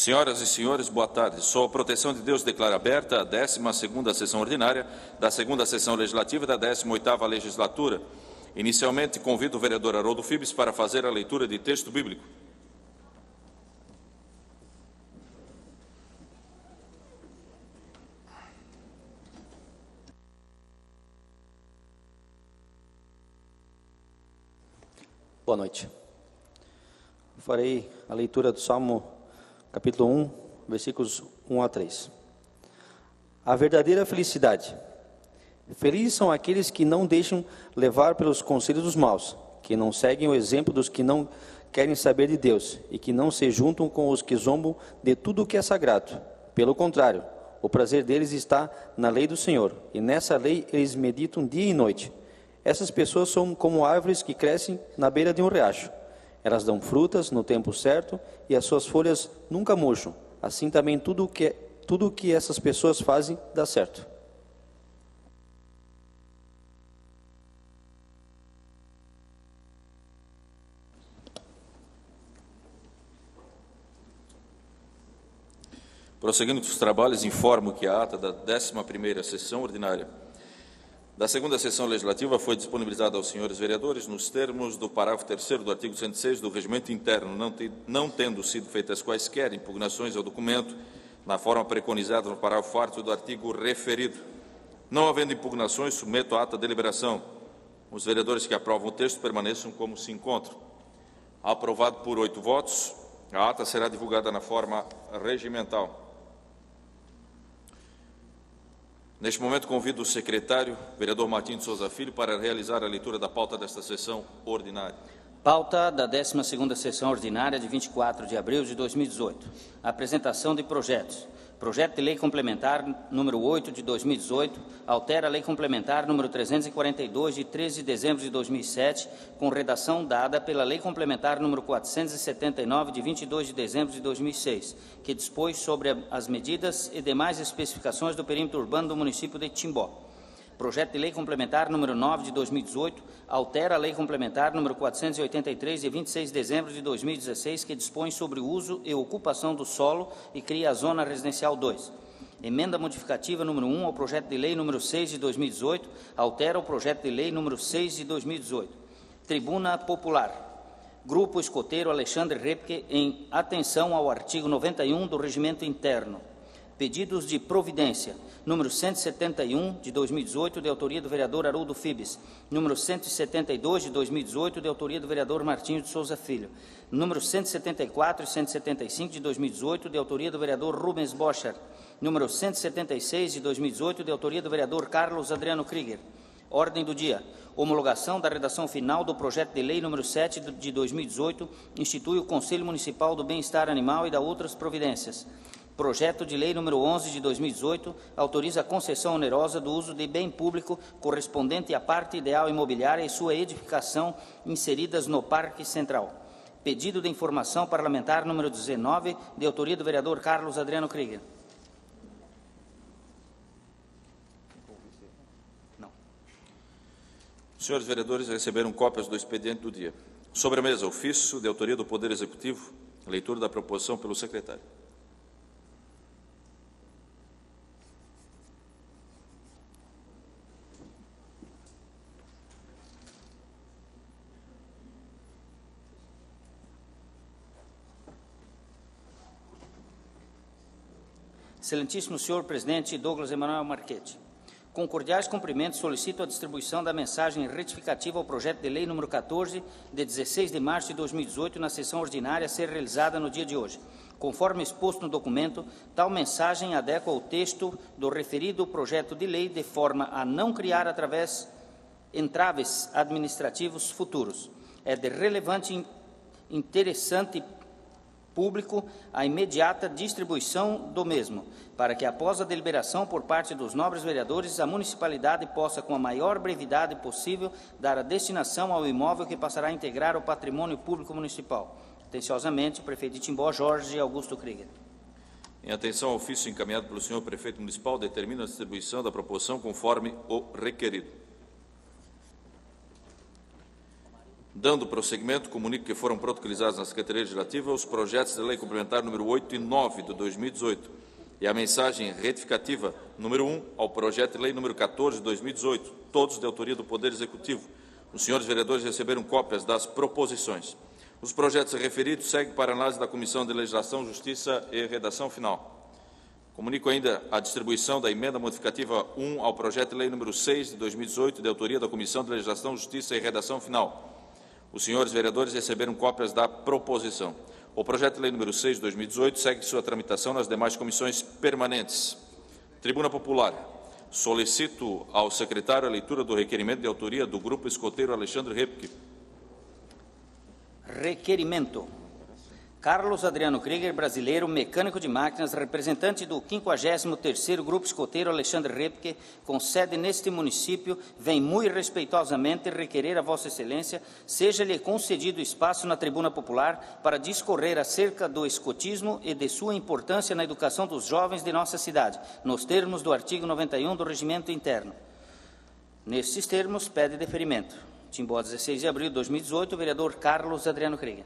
Senhoras e senhores, boa tarde. Sob a proteção de Deus, declaro aberta a 12ª sessão ordinária da 2ª sessão legislativa da 18ª legislatura. Inicialmente, convido o vereador Haroldo Fibes para fazer a leitura de texto bíblico. Boa noite. Farei a leitura do Salmo, capítulo 1, versículos 1 a 3. A verdadeira felicidade. Felizes são aqueles que não deixam levar pelos conselhos dos maus, que não seguem o exemplo dos que não querem saber de Deus e que não se juntam com os que zombam de tudo o que é sagrado. Pelo contrário, o prazer deles está na lei do Senhor, e nessa lei eles meditam dia e noite. Essas pessoas são como árvores que crescem na beira de um riacho. Elas dão frutas no tempo certo e as suas folhas nunca murcham. Assim também tudo o que essas pessoas fazem dá certo. Prosseguindo com os trabalhos, informo que a ata da 11ª sessão ordinária da 2ª sessão legislativa foi disponibilizada aos senhores vereadores nos termos do parágrafo 3º do artigo 106 do Regimento Interno, não tendo sido feitas quaisquer impugnações ao documento na forma preconizada no parágrafo 4º do artigo referido. Não havendo impugnações, submeto a ata à deliberação. Os vereadores que aprovam o texto permaneçam como se encontram. Aprovado por 8 votos, a ata será divulgada na forma regimental. Neste momento, convido o secretário, vereador Martim de Souza Filho, para realizar a leitura da pauta desta sessão ordinária. Pauta da 12ª sessão ordinária de 24 de abril de 2018. Apresentação de projetos. Projeto de Lei Complementar número 8 de 2018 altera a Lei Complementar número 342 de 13 de dezembro de 2007, com redação dada pela Lei Complementar número 479 de 22 de dezembro de 2006, que dispôs sobre as medidas e demais especificações do perímetro urbano do município de Timbó. Projeto de Lei Complementar número 9 de 2018 altera a Lei Complementar número 483 de 26 de dezembro de 2016, que dispõe sobre o uso e ocupação do solo e cria a Zona Residencial 2. Emenda modificativa número 1 ao Projeto de Lei número 6 de 2018 altera o Projeto de Lei número 6 de 2018. Tribuna Popular. Grupo Escoteiro Alexandre Repke, em atenção ao artigo 91 do Regimento Interno. Pedidos de providência. Número 171, de 2018, de autoria do vereador Haroldo Fibes. Número 172, de 2018, de autoria do vereador Martinho de Souza Filho. Número 174 e 175, de 2018, de autoria do vereador Rubens Bocher. Número 176, de 2018, de autoria do vereador Carlos Adriano Krieger. Ordem do dia. Homologação da redação final do projeto de lei número 7 de 2018, institui o Conselho Municipal do Bem-Estar Animal e da outras providências. Projeto de Lei número 11 de 2018 autoriza a concessão onerosa do uso de bem público correspondente à parte ideal imobiliária e sua edificação inseridas no Parque Central. Pedido de informação parlamentar número 19, de autoria do vereador Carlos Adriano Krieger. Não. Senhores vereadores, receberam cópias do expediente do dia. Sobre a mesa, ofício de autoria do Poder Executivo, leitura da proposição pelo secretário. Excelentíssimo senhor presidente Douglas Emanuel Marchetti, com cordiais cumprimentos, solicito a distribuição da mensagem retificativa ao projeto de lei número 14, de 16 de março de 2018, na sessão ordinária a ser realizada no dia de hoje. Conforme exposto no documento, tal mensagem adequa ao texto do referido projeto de lei de forma a não criar entraves administrativos futuros. É de relevante e interessante público a imediata distribuição do mesmo, para que, após a deliberação por parte dos nobres vereadores, a municipalidade possa, com a maior brevidade possível, dar a destinação ao imóvel que passará a integrar o patrimônio público municipal. Atenciosamente, prefeito de Timbó, Jorge Augusto Krieger. Em atenção ao ofício encaminhado pelo senhor prefeito municipal, determina a distribuição da proposição conforme o requerido. Dando prosseguimento, comunico que foram protocolizados na Secretaria Legislativa os projetos de lei complementar número 8 e 9 de 2018 e a mensagem retificativa número 1 ao projeto de lei número 14 de 2018, todos de autoria do Poder Executivo. Os senhores vereadores receberam cópias das proposições. Os projetos referidos seguem para análise da Comissão de Legislação, Justiça e Redação Final. Comunico ainda a distribuição da emenda modificativa 1 ao projeto de lei número 6 de 2018, de autoria da Comissão de Legislação, Justiça e Redação Final. Os senhores vereadores receberam cópias da proposição. O projeto de lei número 6 de 2018 segue sua tramitação nas demais comissões permanentes. Tribuna Popular. Solicito ao secretário a leitura do requerimento de autoria do Grupo Escoteiro Alexandre Repke. Requerimento. Carlos Adriano Krieger, brasileiro, mecânico de máquinas, representante do 53º Grupo Escoteiro Alexandre Repke, com sede neste município, vem muito respeitosamente requerer a Vossa Excelência seja-lhe concedido espaço na tribuna popular para discorrer acerca do escotismo e de sua importância na educação dos jovens de nossa cidade, nos termos do artigo 91 do Regimento Interno. Nestes termos, pede deferimento. Timbó, 16 de abril de 2018, o vereador Carlos Adriano Krieger.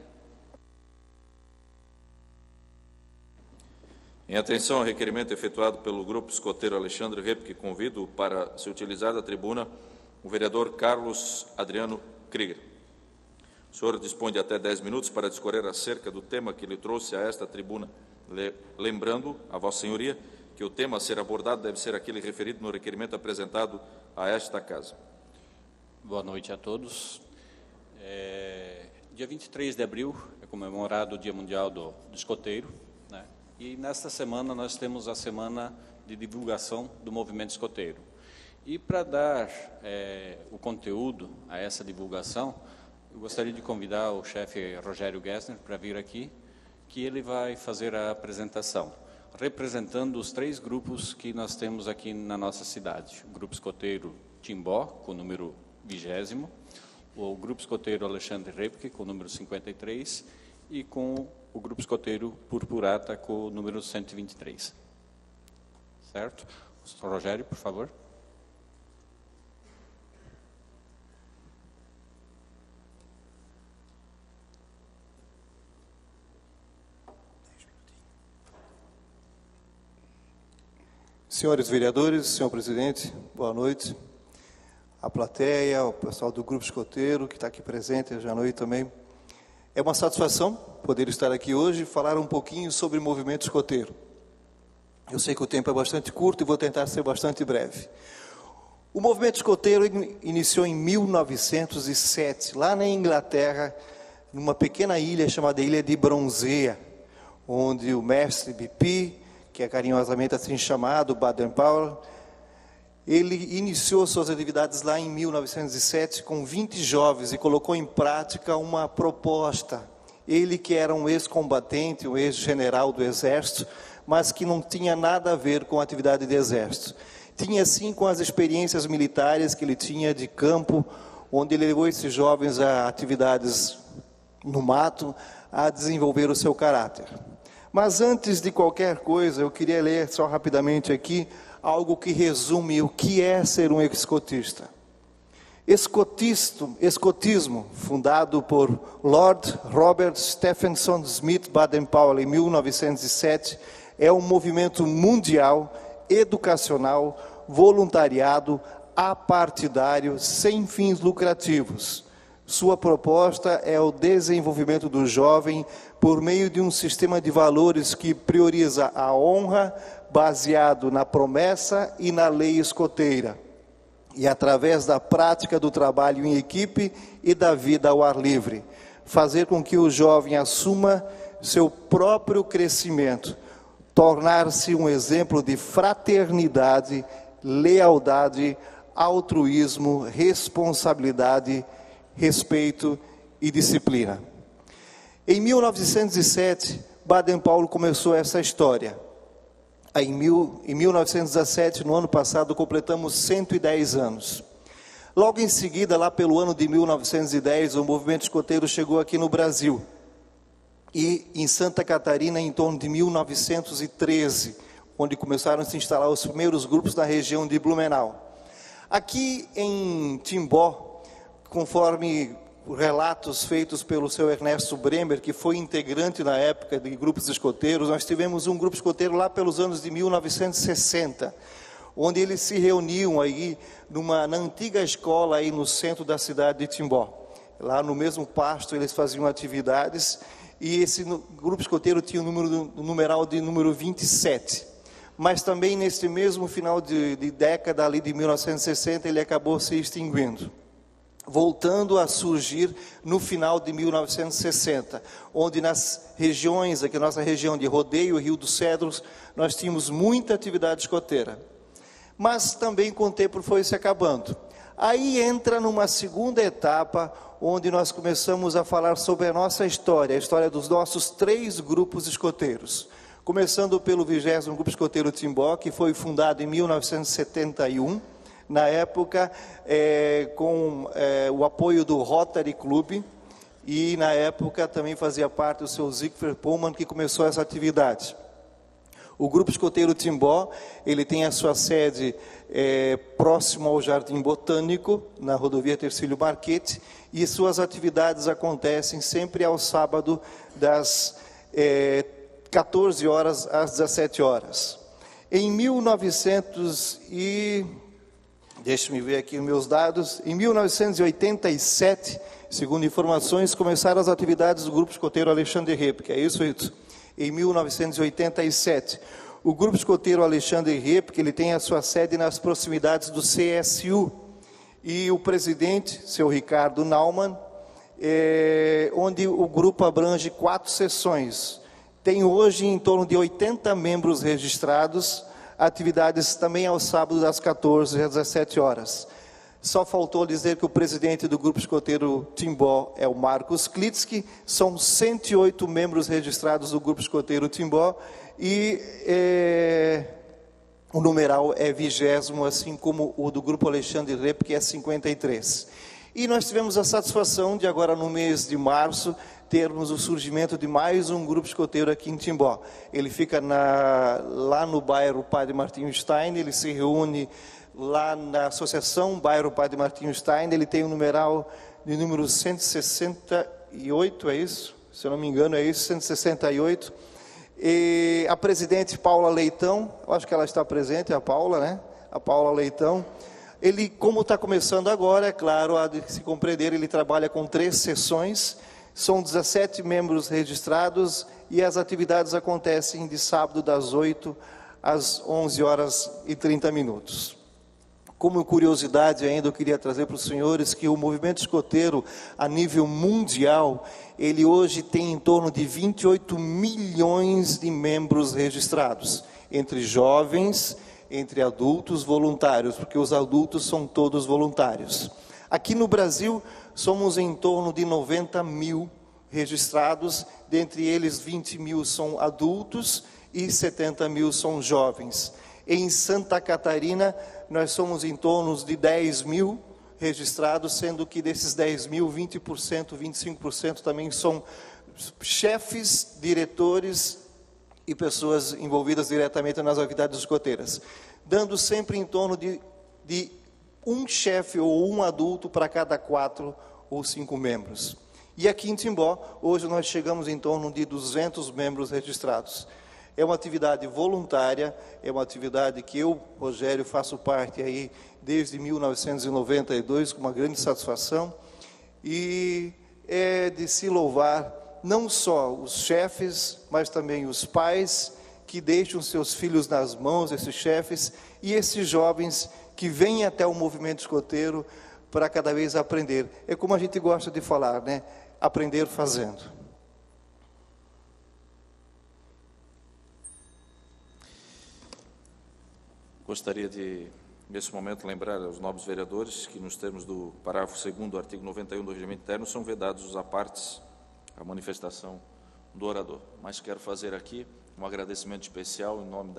Em atenção ao requerimento efetuado pelo Grupo Escoteiro Alexandre Repke, convido para se utilizar da tribuna o vereador Carlos Adriano Krieger. O senhor dispõe de até 10 minutos para discorrer acerca do tema que lhe trouxe a esta tribuna, lembrando a Vossa Senhoria que o tema a ser abordado deve ser aquele referido no requerimento apresentado a esta Casa. Boa noite a todos. Dia 23 de abril é comemorado o Dia Mundial do Escoteiro, né? E nesta semana nós temos a semana de divulgação do movimento escoteiro. E para dar o conteúdo a essa divulgação, eu gostaria de convidar o chefe Rogério Gessner para vir aqui, que ele vai fazer a apresentação, representando os 3 grupos que nós temos aqui na nossa cidade. O Grupo Escoteiro Timbó, com o número 20º, o Grupo Escoteiro Alexandre Repke, com o número 53, e com o Grupo Escoteiro Purpurata, com o número 123. Certo? O Rogério, por favor. Senhores vereadores, senhor presidente, boa noite. A plateia, o pessoal do Grupo Escoteiro, que está aqui presente hoje à noite também. É uma satisfação poder estar aqui hoje e falar um pouquinho sobre o movimento escoteiro. Eu sei que o tempo é bastante curto e vou tentar ser bastante breve. O movimento escoteiro iniciou em 1907, lá na Inglaterra, numa pequena ilha chamada Ilha de Bronzea, onde o mestre Bipi, que é carinhosamente assim chamado, Baden-Powell, ele iniciou suas atividades lá em 1907 com 20 jovens e colocou em prática uma proposta. Ele que era um ex-combatente, um ex-general do Exército, mas que não tinha nada a ver com a atividade de Exército. Tinha sim com as experiências militares que ele tinha de campo, onde ele levou esses jovens a atividades no mato, a desenvolver o seu caráter. Mas antes de qualquer coisa, eu queria ler só rapidamente aqui algo que resume o que é ser um escotista. Escotismo, fundado por Lord Robert Stephenson Smith Baden-Powell em 1907, é um movimento mundial, educacional, voluntariado, apartidário, sem fins lucrativos. Sua proposta é o desenvolvimento do jovem por meio de um sistema de valores que prioriza a honra, baseado na promessa e na lei escoteira, e através da prática do trabalho em equipe e da vida ao ar livre, fazer com que o jovem assuma seu próprio crescimento, tornar-se um exemplo de fraternidade, lealdade, altruísmo, responsabilidade, respeito e disciplina. Em 1907, Baden-Powell começou essa história. Em 1917, no ano passado, completamos 110 anos. Logo em seguida, lá pelo ano de 1910, o movimento escoteiro chegou aqui no Brasil. E em Santa Catarina, em torno de 1913, onde começaram a se instalar os primeiros grupos na região de Blumenau. Aqui em Timbó, conforme relatos feitos pelo seu Ernesto Bremer, que foi integrante na época de grupos escoteiros. Nós tivemos um grupo escoteiro lá pelos anos de 1960, onde eles se reuniam aí na antiga escola aí no centro da cidade de Timbó. Lá no mesmo pasto eles faziam atividades, e esse grupo escoteiro tinha o numeral de número 27. Mas também nesse mesmo final de década ali de 1960 ele acabou se extinguindo, voltando a surgir no final de 1960, onde nas regiões, aqui na nossa região de Rodeio, Rio dos Cedros, nós tínhamos muita atividade escoteira. Mas também com o tempo foi se acabando. Aí entra numa segunda etapa, onde nós começamos a falar sobre a nossa história, a história dos nossos 3 grupos escoteiros. Começando pelo 20º Grupo Escoteiro Timbó, que foi fundado em 1971, na época com o apoio do Rotary Club, e na época também fazia parte do seu Siegfried Pullman, que começou essa atividade. O Grupo Escoteiro Timbó, ele tem a sua sede próximo ao Jardim Botânico, na rodovia Tercílio Marchetti, e suas atividades acontecem sempre ao sábado, das 14 horas às 17 horas. Em 1987, segundo informações, começaram as atividades do Grupo Escoteiro Alexandre Rep, que é isso, Rito? Em 1987. O Grupo Escoteiro Alexandre Rep, que ele tem a sua sede nas proximidades do CSU, e o presidente, seu Ricardo Naumann, onde o grupo abrange 4 seções. Tem hoje em torno de 80 membros registrados, atividades também ao sábado das 14 às 17 horas. Só faltou dizer que o presidente do Grupo Escoteiro Timbó é o Marcos Klitsky. São 108 membros registrados do Grupo Escoteiro Timbó, e o numeral é 20º, assim como o do Grupo Alexandre Rep, que é 53. E nós tivemos a satisfação de agora no mês de março termos o surgimento de mais um grupo escoteiro aqui em Timbó. Ele fica lá no bairro Padre Martinho Stein, ele se reúne lá na Associação Bairro Padre Martinho Stein, ele tem um numeral de número 168, é isso? Se eu não me engano é isso, 168. E a presidente Paula Leitão, eu acho que ela está presente, a Paula, né? A Paula Leitão. Ele, como está começando agora, é claro, há de se compreender, ele trabalha com 3 sessões, são 17 membros registrados, e as atividades acontecem de sábado das 8 às 11 horas e 30 minutos. Como curiosidade ainda, eu queria trazer para os senhores que o movimento escoteiro, a nível mundial, ele hoje tem em torno de 28 milhões de membros registrados, entre jovens, entre adultos, voluntários, porque os adultos são todos voluntários. Aqui no Brasil, somos em torno de 90 mil registrados, dentre eles 20 mil são adultos e 70 mil são jovens. Em Santa Catarina, nós somos em torno de 10 mil registrados, sendo que desses 10 mil, 20%, 25% também são chefes, diretores e pessoas envolvidas diretamente nas atividades escoteiras, dando sempre em torno de um chefe ou um adulto para cada 4 ou 5 membros. E aqui em Timbó, hoje nós chegamos em torno de 200 membros registrados. É uma atividade voluntária, é uma atividade que eu, Rogério, faço parte aí desde 1992, com uma grande satisfação, e é de se louvar não só os chefes, mas também os pais que deixam seus filhos nas mãos, esses chefes, e esses jovens que vêm até o movimento escoteiro para cada vez aprender. É como a gente gosta de falar, né? Aprender fazendo. Gostaria de, nesse momento, lembrar aos nobres vereadores que, nos termos do parágrafo 2º do artigo 91 do Regimento Interno, são vedados os apartes à manifestação do orador. Mas quero fazer aqui um agradecimento especial em nome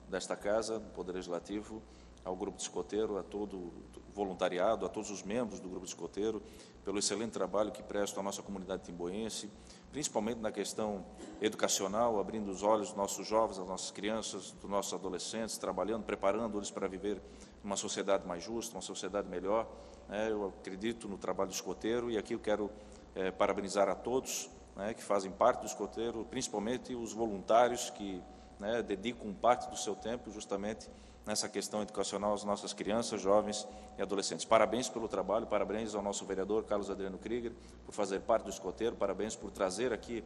desta Casa, do Poder Legislativo, ao Grupo de Escoteiro, a todo o voluntariado, a todos os membros do Grupo de Escoteiro, pelo excelente trabalho que prestam à nossa comunidade timboense, principalmente na questão educacional, abrindo os olhos dos nossos jovens, das nossas crianças, dos nossos adolescentes, trabalhando, preparando-os para viver uma sociedade mais justa, uma sociedade melhor, Eu acredito no trabalho do escoteiro e aqui eu quero parabenizar a todos que fazem parte do escoteiro, principalmente os voluntários que dedicam parte do seu tempo justamente nessa questão educacional às nossas crianças, jovens e adolescentes. Parabéns pelo trabalho, parabéns ao nosso vereador Carlos Adriano Krieger por fazer parte do escoteiro, parabéns por trazer aqui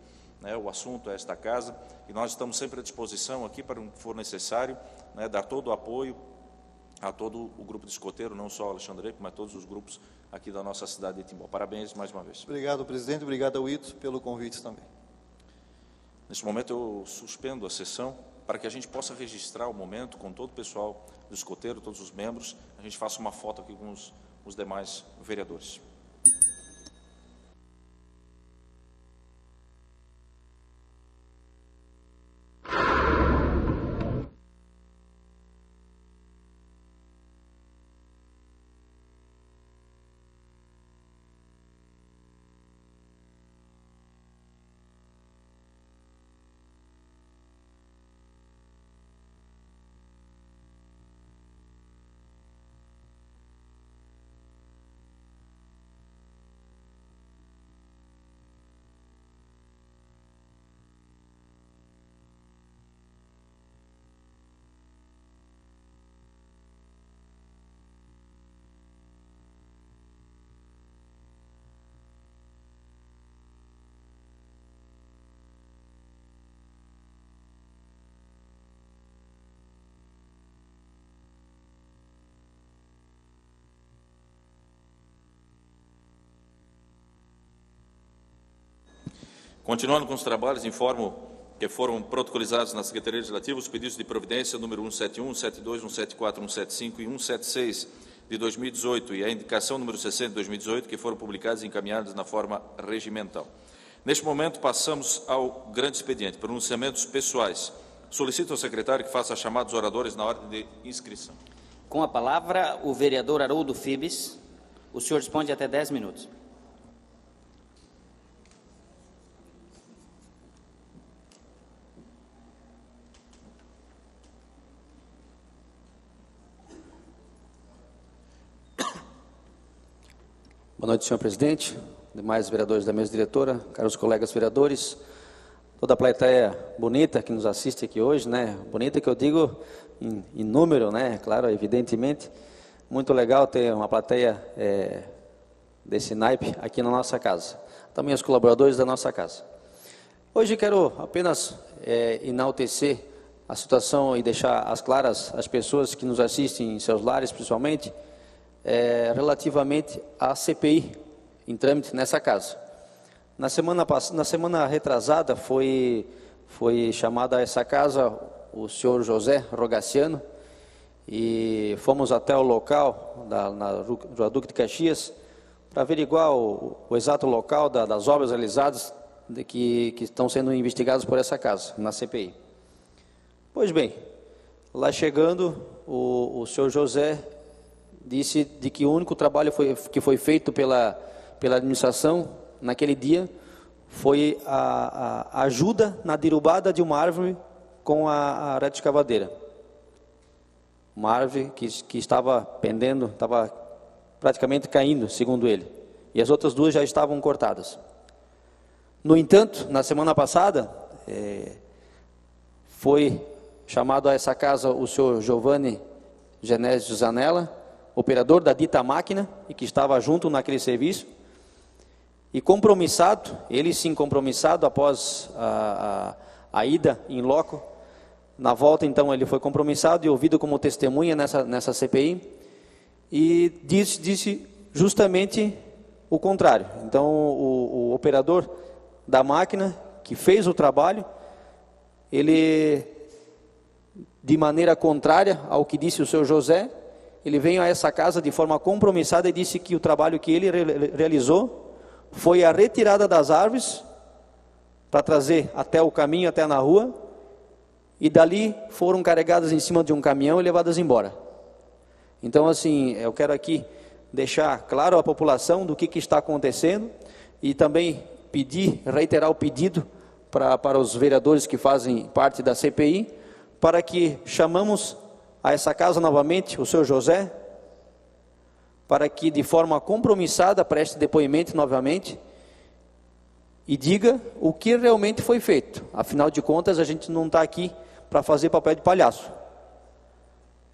o assunto a esta casa, e nós estamos sempre à disposição aqui para o que for necessário, dar todo o apoio a todo o grupo de escoteiro, não só Alexandre Reipo, mas todos os grupos aqui da nossa cidade de Timbó. Parabéns mais uma vez. Obrigado, presidente. Obrigado ao Ito pelo convite também. Neste momento eu suspendo a sessão para que a gente possa registrar o momento com todo o pessoal do escoteiro, todos os membros, a gente faça uma foto aqui com os demais vereadores. Continuando com os trabalhos, informo que foram protocolizados na Secretaria Legislativa os pedidos de providência número 171, 172, 174, 175 e 176 de 2018 e a indicação número 60 de 2018, que foram publicados e encaminhados na forma regimental. Neste momento, passamos ao grande expediente, pronunciamentos pessoais. Solicito ao secretário que faça a chamada dos oradores na ordem de inscrição. Com a palavra, o vereador Haroldo Fibes. O senhor dispõe de até 10 minutos. Boa noite, senhor presidente, demais vereadores da mesa diretora, caros colegas vereadores, toda a plateia bonita que nos assiste aqui hoje, bonita que eu digo em número, claro, evidentemente, muito legal ter uma plateia desse naipe aqui na nossa casa, também os colaboradores da nossa casa. Hoje quero apenas enaltecer a situação e deixar às claras as pessoas que nos assistem em seus lares, principalmente, relativamente à CPI em trâmite nessa casa. Na semana retrasada foi chamado a essa casa o senhor José Rogaciano e fomos até o local na Rua Duque de Caxias para averiguar o exato local das obras realizadas que estão sendo investigadas por essa casa, na CPI. Pois bem, lá chegando, o senhor José disse de que o único trabalho que foi feito pela administração naquele dia foi a ajuda na derrubada de uma árvore com a retroescavadeira. Uma árvore que estava pendendo, estava praticamente caindo, segundo ele. E as outras duas já estavam cortadas. No entanto, na semana passada, foi chamado a essa casa o senhor Giovanni Genésio Zanella, operador da dita máquina, e que estava junto naquele serviço, e compromissado, ele sim compromissado, após a ida em loco, na volta então ele foi compromissado e ouvido como testemunha nessa CPI, e disse justamente o contrário. Então o operador da máquina, que fez o trabalho, ele, de maneira contrária ao que disse o seu José, ele veio a essa casa de forma compromissada e disse que o trabalho que ele realizou foi a retirada das árvores para trazer até o caminho, até na rua, e dali foram carregadas em cima de um caminhão e levadas embora. Então, assim, eu quero aqui deixar claro à população do que está acontecendo e também reiterar o pedido para os vereadores que fazem parte da CPI, para que chamamos a essa casa novamente o senhor José, para que de forma compromissada preste depoimento novamente e diga o que realmente foi feito. Afinal de contas, a gente não está aqui para fazer papel de palhaço.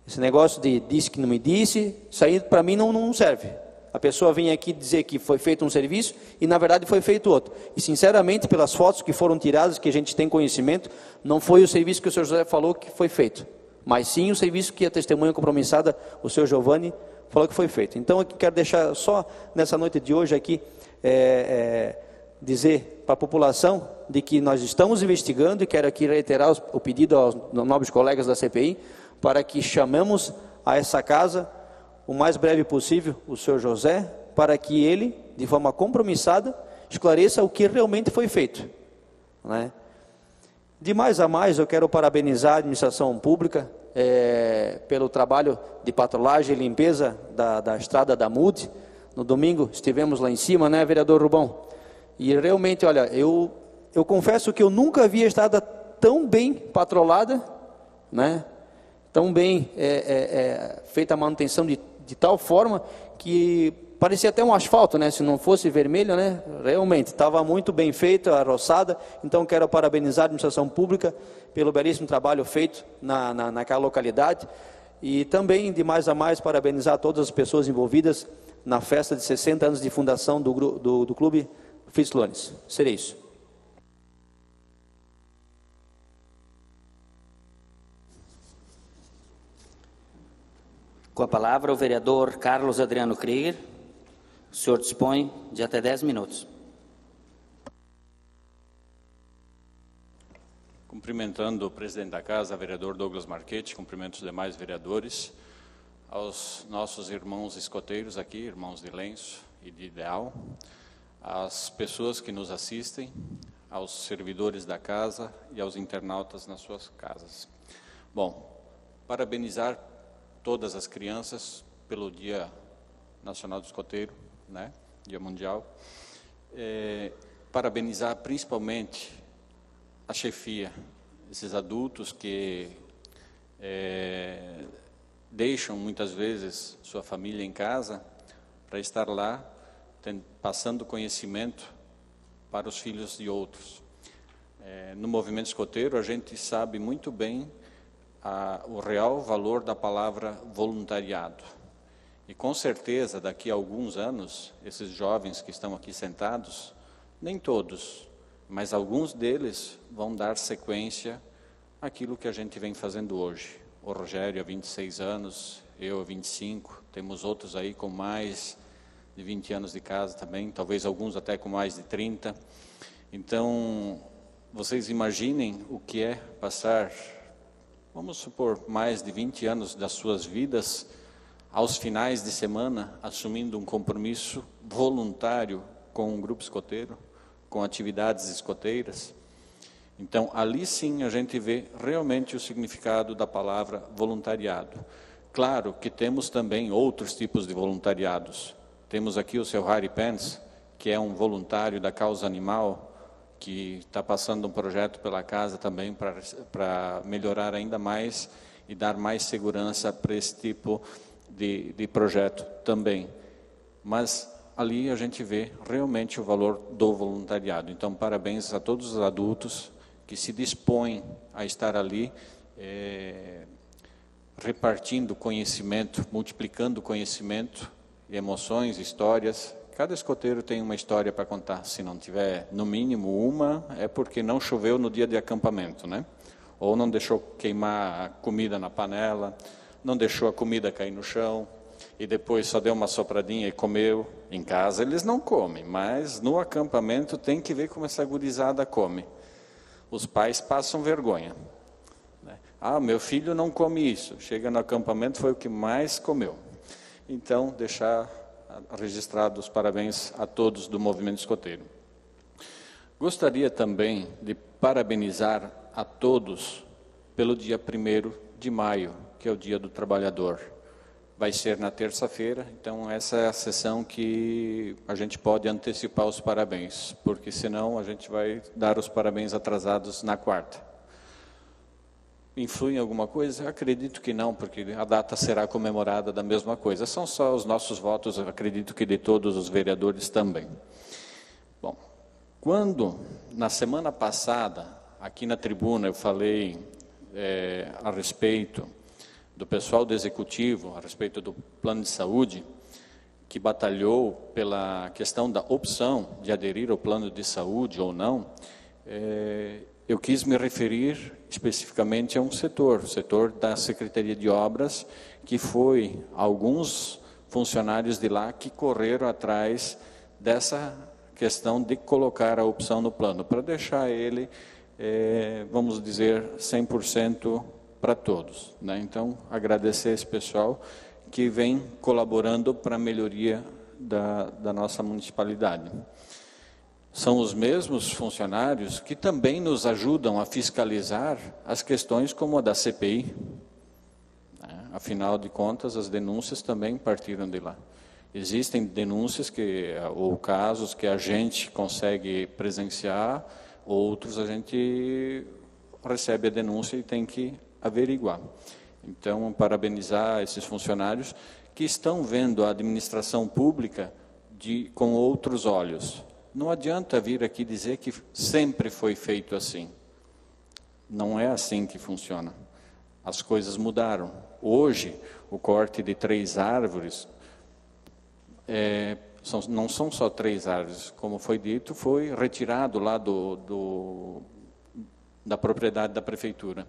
Esse negócio de disse que não me disse, isso aí para mim não serve. A pessoa vem aqui dizer que foi feito um serviço e na verdade foi feito outro. E sinceramente, pelas fotos que foram tiradas, que a gente tem conhecimento, não foi o serviço que o senhor José falou que foi feito, mas sim o serviço que a testemunha compromissada, o senhor Giovanni, falou que foi feito. Então eu quero deixar só nessa noite de hoje aqui, dizer para a população de que nós estamos investigando e quero aqui reiterar o pedido aos nobres colegas da CPI para que chamemos a essa casa o mais breve possível o senhor José, para que ele, de forma compromissada, esclareça o que realmente foi feito, né? De mais a mais, eu quero parabenizar a administração pública pelo trabalho de patrulhagem e limpeza da estrada da MUD. No domingo estivemos lá em cima, né, vereador Rubão? E realmente, olha, eu confesso que eu nunca havia estrada tão bem patrolada, né? Tão bem feita a manutenção de tal forma que parecia até um asfalto, né? Se não fosse vermelho, né? Realmente, estava muito bem feita a roçada. Então, quero parabenizar a administração pública pelo belíssimo trabalho feito naquela localidade. E também, de mais a mais, parabenizar todas as pessoas envolvidas na festa de 60 anos de fundação do Clube Fritz Lones. Seria isso. Com a palavra, o vereador Carlos Adriano Krieger. O senhor dispõe de até 10 minutos. Cumprimentando o presidente da casa, vereador Douglas Marchetti, cumprimento os demais vereadores, aos nossos irmãos escoteiros aqui, irmãos de Lenço e de Ideal, às pessoas que nos assistem, aos servidores da casa e aos internautas nas suas casas. Bom, parabenizar todas as crianças pelo Dia Nacional do Escoteiro, né? Dia Mundial. Parabenizar principalmente a chefia, esses adultos que deixam muitas vezes sua família em casa para estar lá passando conhecimento para os filhos de outros. No movimento escoteiro a gente sabe muito bem o real valor da palavra voluntariado. E com certeza, daqui a alguns anos, esses jovens que estão aqui sentados, nem todos, mas alguns deles vão dar sequência àquilo que a gente vem fazendo hoje. O Rogério há 26 anos, eu há 25, temos outros aí com mais de 20 anos de casa também, talvez alguns até com mais de 30. Então, vocês imaginem o que é passar, vamos supor, mais de 20 anos das suas vidas, aos finais de semana, assumindo um compromisso voluntário com um grupo escoteiro, com atividades escoteiras. Então, ali sim a gente vê realmente o significado da palavra voluntariado. Claro que temos também outros tipos de voluntariados. Temos aqui o seu Harry Pence, que é um voluntário da causa animal, que está passando um projeto pela casa também para melhorar ainda mais e dar mais segurança para esse tipo de projeto também. Mas ali a gente vê realmente o valor do voluntariado. Então, parabéns a todos os adultos que se dispõem a estar ali, repartindo conhecimento, multiplicando conhecimento, emoções, histórias. Cada escoteiro tem uma história para contar. Se não tiver, no mínimo, uma, é porque não choveu no dia de acampamento, né? Ou não deixou queimar a comida na panela, não deixou a comida cair no chão, e depois só deu uma sopradinha e comeu. Em casa eles não comem, mas no acampamento tem que ver como essa gurizada come. Os pais passam vergonha, né? Ah, meu filho não come isso. Chega no acampamento, foi o que mais comeu. Então, deixar registrado os parabéns a todos do movimento escoteiro. Gostaria também de parabenizar a todos pelo dia 1º de maio, que é o Dia do Trabalhador. Vai ser na terça-feira, então essa é a sessão que a gente pode antecipar os parabéns, porque senão a gente vai dar os parabéns atrasados na quarta. influi em alguma coisa? Acredito que não, porque a data será comemorada da mesma coisa. São só os nossos votos, acredito que de todos os vereadores também. Bom, quando, na semana passada, aqui na tribuna, eu falei a respeito do pessoal do Executivo, a respeito do plano de saúde, que batalhou pela questão da opção de aderir ao plano de saúde ou não, eu quis me referir especificamente a um setor, o setor da Secretaria de Obras, que foi alguns funcionários de lá que correram atrás dessa questão de colocar a opção no plano, para deixar ele, vamos dizer, 100% para todos, né? Então, agradecer esse pessoal que vem colaborando para a melhoria da nossa municipalidade. São os mesmos funcionários que também nos ajudam a fiscalizar as questões como a da CPI. Afinal de contas, as denúncias também partiram de lá. Existem denúncias ou casos que a gente consegue presenciar, outros a gente recebe a denúncia e tem que averiguar. Então, parabenizar esses funcionários que estão vendo a administração pública com outros olhos. Não adianta vir aqui dizer que sempre foi feito assim. Não é assim que funciona. As coisas mudaram. Hoje, o corte de 3 árvores, não são só 3 árvores, como foi dito, foi retirado lá da propriedade da prefeitura.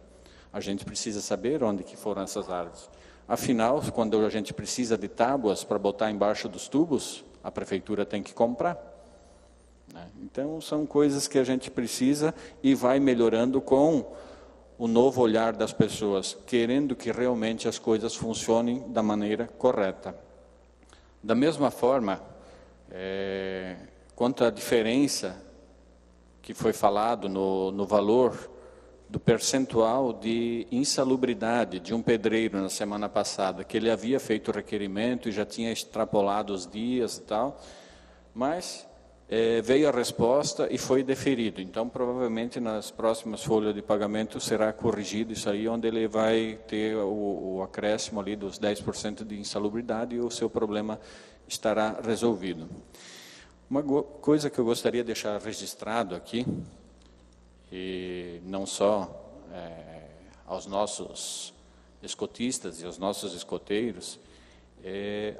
A gente precisa saber onde que foram essas árvores. Afinal, quando a gente precisa de tábuas para botar embaixo dos tubos, a prefeitura tem que comprar. Então, são coisas que a gente precisa e vai melhorando com o novo olhar das pessoas, querendo que realmente as coisas funcionem da maneira correta. Da mesma forma, quanto à diferença que foi falado no valor do percentual de insalubridade de um pedreiro na semana passada, que ele havia feito o requerimento e já tinha extrapolado os dias e tal, mas veio a resposta e foi deferido. Então, provavelmente, nas próximas folhas de pagamento será corrigido isso aí, onde ele vai ter o acréscimo ali dos 10% de insalubridade e o seu problema estará resolvido. Uma coisa que eu gostaria de deixar registrado aqui, e não só aos nossos escotistas e aos nossos escoteiros,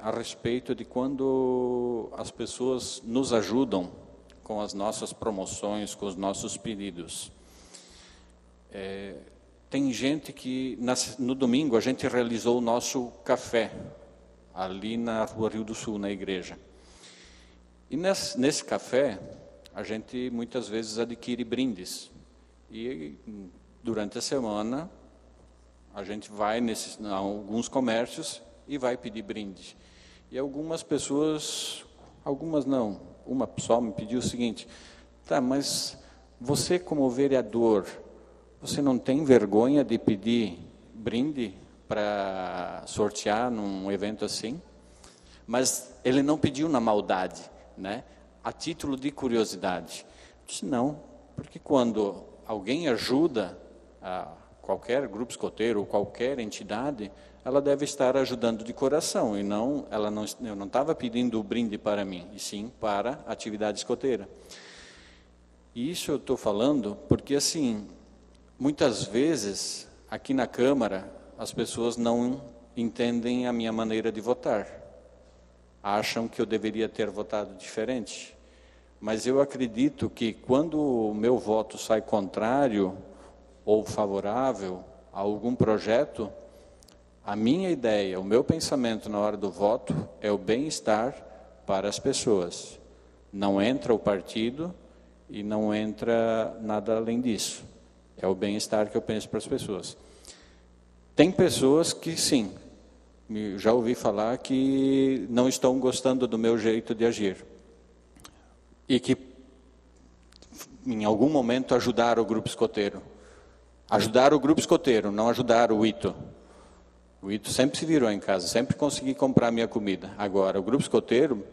a respeito de quando as pessoas nos ajudam com as nossas promoções, com os nossos pedidos. Tem gente que, no domingo, a gente realizou o nosso café, ali na Rua Rio do Sul, na igreja. E nesse café, a gente muitas vezes adquire brindes. E durante a semana, a gente vai a alguns comércios e vai pedir brinde. E algumas pessoas, algumas não, uma só me pediu o seguinte: tá, mas você como vereador, você não tem vergonha de pedir brinde para sortear num evento assim? Mas ele não pediu na maldade, né? A título de curiosidade. Eu disse, não, porque quando alguém ajuda a qualquer grupo escoteiro ou qualquer entidade, ela deve estar ajudando de coração, e eu não estava pedindo o brinde para mim, e sim para a atividade escoteira. E isso eu estou falando porque, assim, muitas vezes, aqui na Câmara, as pessoas não entendem a minha maneira de votar. Acham que eu deveria ter votado diferente. Mas eu acredito que quando o meu voto sai contrário ou favorável a algum projeto, a minha ideia, o meu pensamento na hora do voto é o bem-estar para as pessoas. Não entra o partido e não entra nada além disso. É o bem-estar que eu penso para as pessoas. Tem pessoas que, sim, já ouvi falar que não estão gostando do meu jeito de agir. E que, em algum momento, ajudaram o grupo escoteiro. Ajudaram o grupo escoteiro, não ajudaram o Ito. O Ito sempre se virou em casa, sempre consegui comprar minha comida. Agora, o grupo escoteiro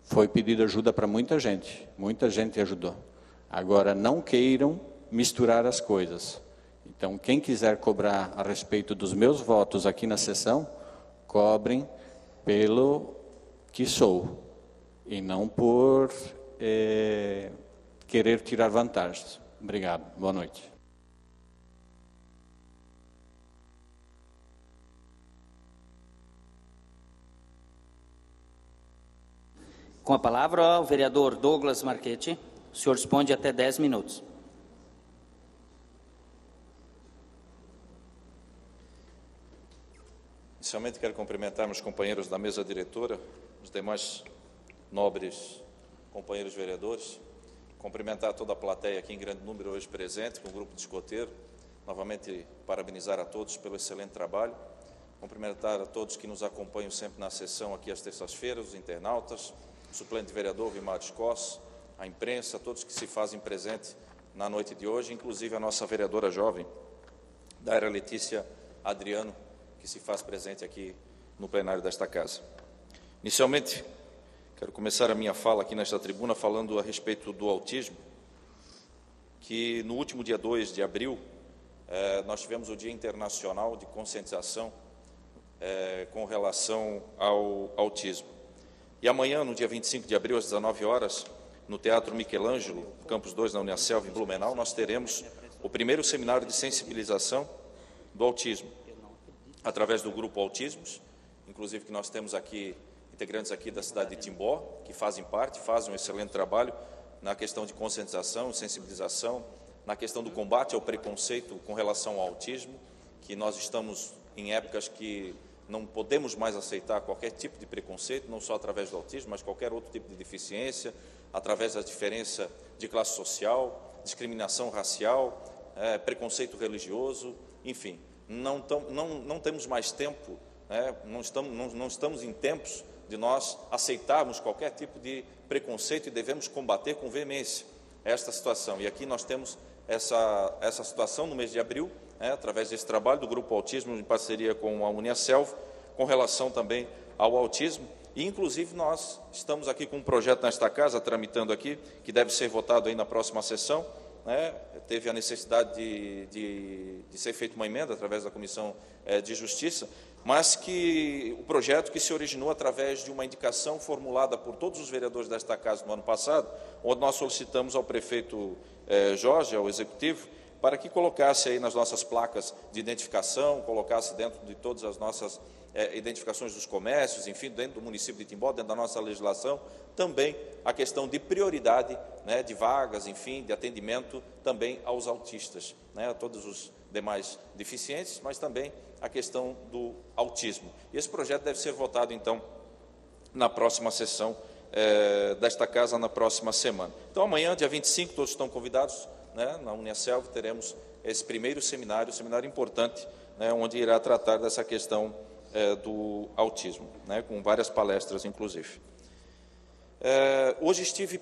foi pedido ajuda para muita gente ajudou. Agora, não queiram misturar as coisas. Então, quem quiser cobrar a respeito dos meus votos aqui na sessão, cobrem pelo que sou, e não por querer tirar vantagens. Obrigado. Boa noite. Com a palavra, o vereador Douglas Marchetti. O senhor responde até 10 minutos. Inicialmente, quero cumprimentar meus companheiros da mesa diretora, os demais nobres companheiros vereadores, cumprimentar toda a plateia aqui em grande número hoje presente, com o grupo de escoteiro, novamente parabenizar a todos pelo excelente trabalho, cumprimentar a todos que nos acompanham sempre na sessão aqui às terças-feiras, os internautas, o suplente vereador Vimar Scos, a imprensa, todos que se fazem presente na noite de hoje, inclusive a nossa vereadora jovem, Daira Letícia Adriano, que se faz presente aqui no plenário desta casa. Inicialmente, quero começar a minha fala aqui nesta tribuna falando a respeito do autismo, que no último dia 2 de abril, nós tivemos o Dia Internacional de Conscientização com relação ao autismo. E amanhã, no dia 25 de abril, às 19 horas, no Teatro Michelangelo, Campus 2, na Uniaselv, em Blumenau, nós teremos o primeiro seminário de sensibilização do autismo, através do Grupo Autismos, inclusive que nós temos aqui integrantes aqui da cidade de Timbó, que fazem um excelente trabalho na questão de conscientização, sensibilização, na questão do combate ao preconceito com relação ao autismo, que nós estamos em épocas que não podemos mais aceitar qualquer tipo de preconceito, não só através do autismo, mas qualquer outro tipo de deficiência, através da diferença de classe social, discriminação racial, preconceito religioso, enfim. Não temos mais tempo, não estamos em tempos de nós aceitarmos qualquer tipo de preconceito e devemos combater com veemência esta situação. E aqui nós temos essa situação no mês de abril, através desse trabalho do Grupo Autismo, em parceria com a Uniaselv, com relação também ao autismo. E, inclusive, nós estamos aqui com um projeto nesta casa, tramitando aqui, que deve ser votado aí na próxima sessão. Teve a necessidade de ser feita uma emenda através da Comissão de Justiça, mas que o projeto que se originou através de uma indicação formulada por todos os vereadores desta casa no ano passado, onde nós solicitamos ao prefeito Jorge, ao Executivo, para que colocasse aí nas nossas placas de identificação, colocasse dentro de todas as nossas identificações dos comércios, enfim, dentro do município de Timbó, dentro da nossa legislação, também a questão de prioridade, de vagas, enfim, de atendimento também aos autistas, a todos os demais deficientes, mas também a questão do autismo. E esse projeto deve ser votado, então, na próxima sessão desta casa, na próxima semana. Então, amanhã, dia 25, todos estão convidados, na Uniaselv, teremos esse primeiro seminário, importante, onde irá tratar dessa questão do autismo, com várias palestras, inclusive. Hoje estive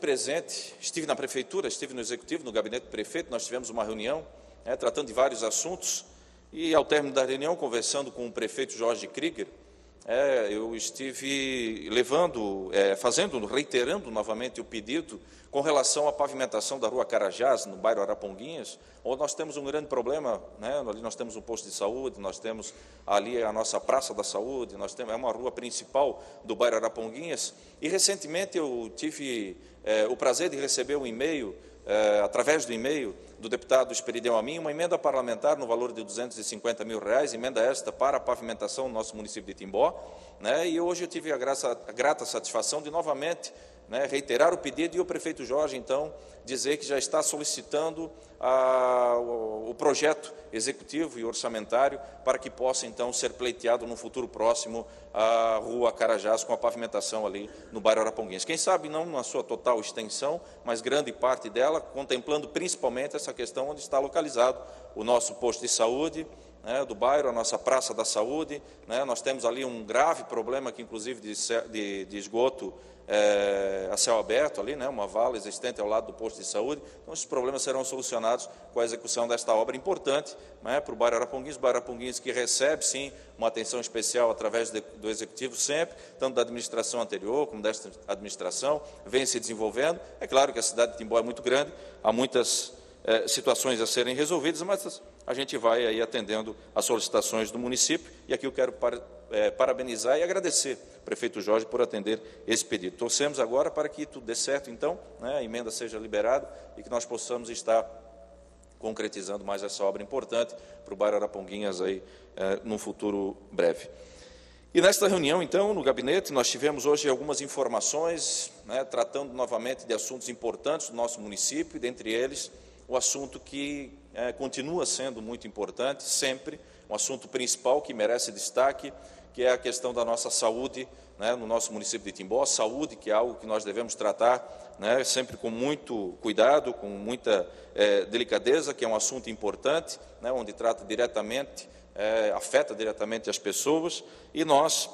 na prefeitura, estive no executivo, no gabinete do prefeito, nós tivemos uma reunião, tratando de vários assuntos, e ao término da reunião, conversando com o prefeito Jorge Krieger, eu estive reiterando novamente o pedido com relação à pavimentação da Rua Carajás, no bairro Araponguinhas, onde nós temos um grande problema, ali nós temos um posto de saúde, nós temos ali a nossa Praça da Saúde, é uma rua principal do bairro Araponguinhas, e recentemente eu tive o prazer de receber um e-mail, através do e-mail do deputado Esperideu Amin, uma emenda parlamentar no valor de R$250 mil, emenda esta para a pavimentação do nosso município de Timbó, e hoje eu tive a grata satisfação de novamente reiterar o pedido e o prefeito Jorge, então, dizer que já está solicitando o projeto executivo e orçamentário para que possa, então, ser pleiteado no futuro próximo a Rua Carajás com a pavimentação ali no bairro Araponguinhas. Quem sabe não na sua total extensão, mas grande parte dela, contemplando principalmente essa questão onde está localizado o nosso posto de saúde, do bairro, a nossa Praça da Saúde. Nós temos ali um grave problema, que inclusive de esgoto a céu aberto, ali, uma vala existente ao lado do posto de saúde. Então, esses problemas serão solucionados com a execução desta obra importante para o bairro Araponguinhas, que recebe, sim, uma atenção especial através do Executivo sempre, tanto da administração anterior como desta administração, vem se desenvolvendo. É claro que a cidade de Timbó é muito grande, há muitas situações a serem resolvidas, mas a gente vai aí atendendo as solicitações do município, e aqui eu quero parabenizar e agradecer o prefeito Jorge por atender esse pedido. Torcemos agora para que tudo dê certo, então, né, a emenda seja liberada e que nós possamos estar concretizando mais essa obra importante para o bairro Araponguinhas aí, num futuro breve. E nesta reunião, então, no gabinete, nós tivemos hoje algumas informações, né, tratando novamente de assuntos importantes do nosso município, e dentre eles o assunto que continua sendo muito importante, sempre, um assunto principal que merece destaque, que é a questão da nossa saúde, né, no nosso município de Timbó. Saúde, que é algo que nós devemos tratar, né, sempre com muito cuidado, com muita delicadeza, que é um assunto importante, né, onde trata diretamente, afeta diretamente as pessoas, e nós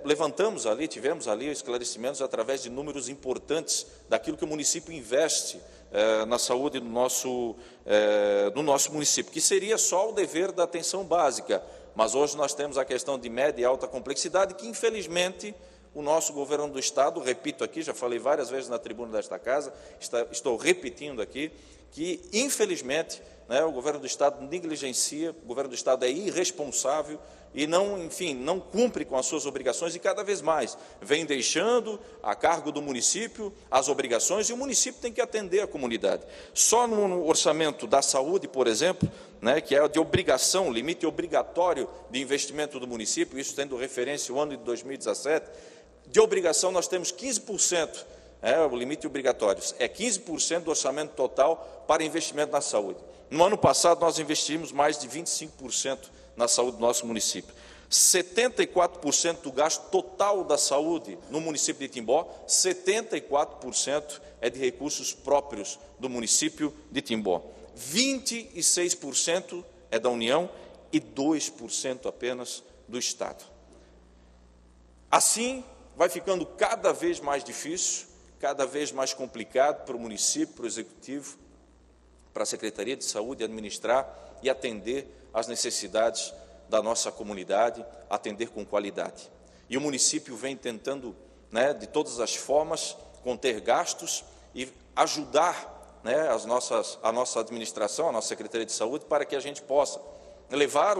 levantamos ali, tivemos ali esclarecimentos através de números importantes daquilo que o município investe na saúde do nosso município, que seria só o dever da atenção básica, mas hoje nós temos a questão de média e alta complexidade, que infelizmente o nosso governo do Estado, repito aqui, já falei várias vezes na tribuna desta casa, estou repetindo aqui, que infelizmente, né, o governo do Estado negligencia, o governo do Estado é irresponsável e não, enfim, não cumpre com as suas obrigações, e cada vez mais vem deixando a cargo do município as obrigações, e o município tem que atender a comunidade. Só no orçamento da saúde, por exemplo, né, que é de obrigação, limite obrigatório de investimento do município, isso tendo referência o ano de 2017, de obrigação nós temos 15%, o limite obrigatório, é 15% do orçamento total para investimento na saúde. No ano passado, nós investimos mais de 25% na saúde do nosso município. 74% do gasto total da saúde no município de Timbó, 74% é de recursos próprios do município de Timbó. 26% é da União e 2% apenas do Estado. Assim, vai ficando cada vez mais difícil, cada vez mais complicado para o município, para o Executivo, para a Secretaria de Saúde administrar e atender às necessidades da nossa comunidade, atender com qualidade. E o município vem tentando, né, de todas as formas, conter gastos e ajudar, né, a nossa administração, a nossa Secretaria de Saúde, para que a gente possa levar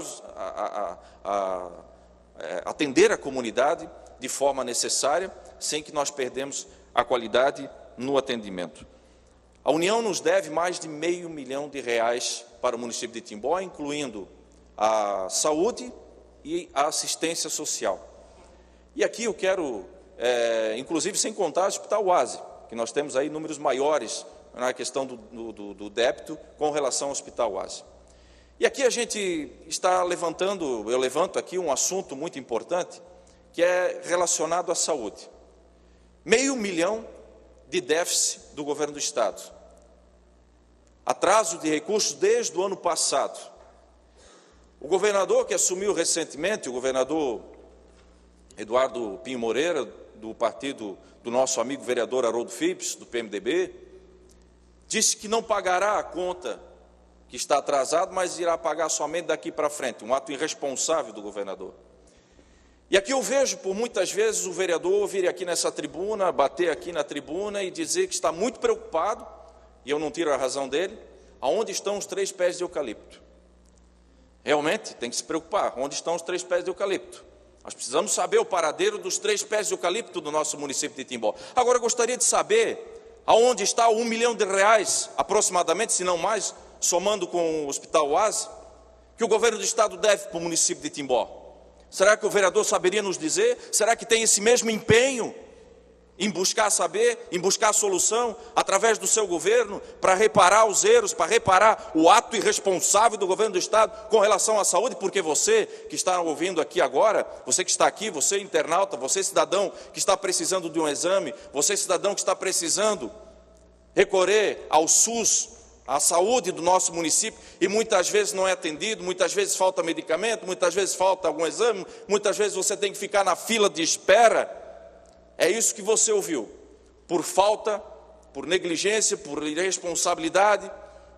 atender a comunidade de forma necessária, sem que nós perdemos a qualidade no atendimento. A União nos deve mais de R$500 milhão para o município de Timbó, incluindo a saúde e a assistência social. E aqui eu quero, inclusive sem contar o Hospital UASE, que nós temos aí números maiores na questão do débito com relação ao Hospital UASE. E aqui a gente está levantando, eu levanto aqui um assunto muito importante, que é relacionado à saúde. R$500 milhão de déficit do governo do Estado. Atraso de recursos desde o ano passado. O governador que assumiu recentemente, o governador Eduardo Pinho Moreira, do partido do nosso amigo vereador Haroldo Phillips, do PMDB, disse que não pagará a conta que está atrasada, mas irá pagar somente daqui para frente, um ato irresponsável do governador. E aqui eu vejo, por muitas vezes, o vereador vir aqui nessa tribuna, bater aqui na tribuna e dizer que está muito preocupado, e eu não tiro a razão dele, aonde estão os 3 pés de eucalipto. Realmente, tem que se preocupar, onde estão os 3 pés de eucalipto. Nós precisamos saber o paradeiro dos 3 pés de eucalipto do nosso município de Timbó. Agora, eu gostaria de saber aonde está o R$1 milhão, aproximadamente, se não mais, somando com o Hospital UASE, que o governo do Estado deve para o município de Timbó. Será que o vereador saberia nos dizer? Será que tem esse mesmo empenho em buscar saber, em buscar a solução através do seu governo para reparar os erros, para reparar o ato irresponsável do governo do Estado com relação à saúde? Porque você que está ouvindo aqui agora, você que está aqui, você internauta, você cidadão que está precisando de um exame, você cidadão que está precisando recorrer ao SUS, a saúde do nosso município, e muitas vezes não é atendido, muitas vezes falta medicamento, muitas vezes falta algum exame, muitas vezes você tem que ficar na fila de espera. É isso que você ouviu, por falta, por negligência, por irresponsabilidade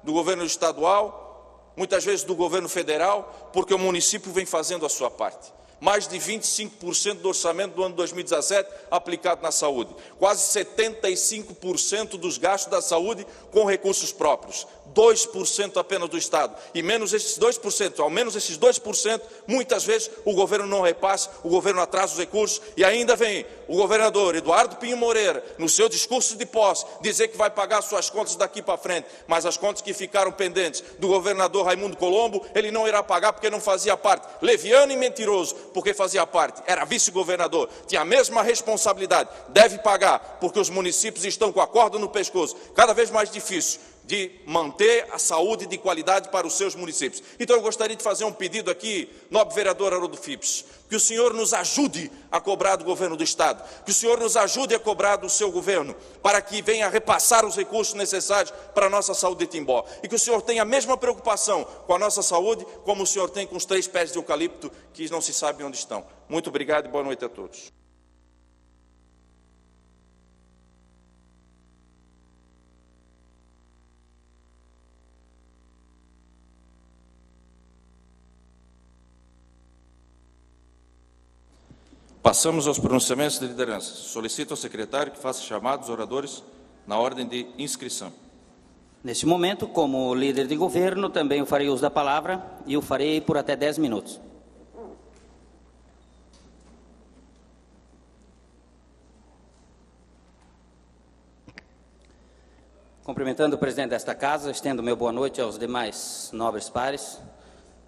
do governo estadual, muitas vezes do governo federal, porque o município vem fazendo a sua parte. Mais de 25% do orçamento do ano 2017 aplicado na saúde. Quase 75% dos gastos da saúde com recursos próprios. 2% apenas do Estado. E menos esses 2%, ao menos esses 2%, muitas vezes o governo não repassa, o governo atrasa os recursos, e ainda vem o governador Eduardo Pinho Moreira, no seu discurso de posse, dizer que vai pagar suas contas daqui para frente, mas as contas que ficaram pendentes do governador Raimundo Colombo, ele não irá pagar porque não fazia parte. Leviano e mentiroso, porque fazia parte, era vice-governador, tinha a mesma responsabilidade, deve pagar, porque os municípios estão com a corda no pescoço, cada vez mais difícil de manter a saúde de qualidade para os seus municípios. Então eu gostaria de fazer um pedido aqui, nobre vereador Haroldo Phipps, que o senhor nos ajude a cobrar do governo do Estado, que o senhor nos ajude a cobrar do seu governo, para que venha repassar os recursos necessários para a nossa saúde de Timbó, e que o senhor tenha a mesma preocupação com a nossa saúde, como o senhor tem com os 3 pés de eucalipto, que não se sabe onde estão. Muito obrigado e boa noite a todos. Passamos aos pronunciamentos de liderança. Solicito ao secretário que faça chamar os oradores na ordem de inscrição. Neste momento, como líder de governo, também eu farei uso da palavra e o farei por até 10 minutos. Cumprimentando o presidente desta casa, estendo meu boa noite aos demais nobres pares.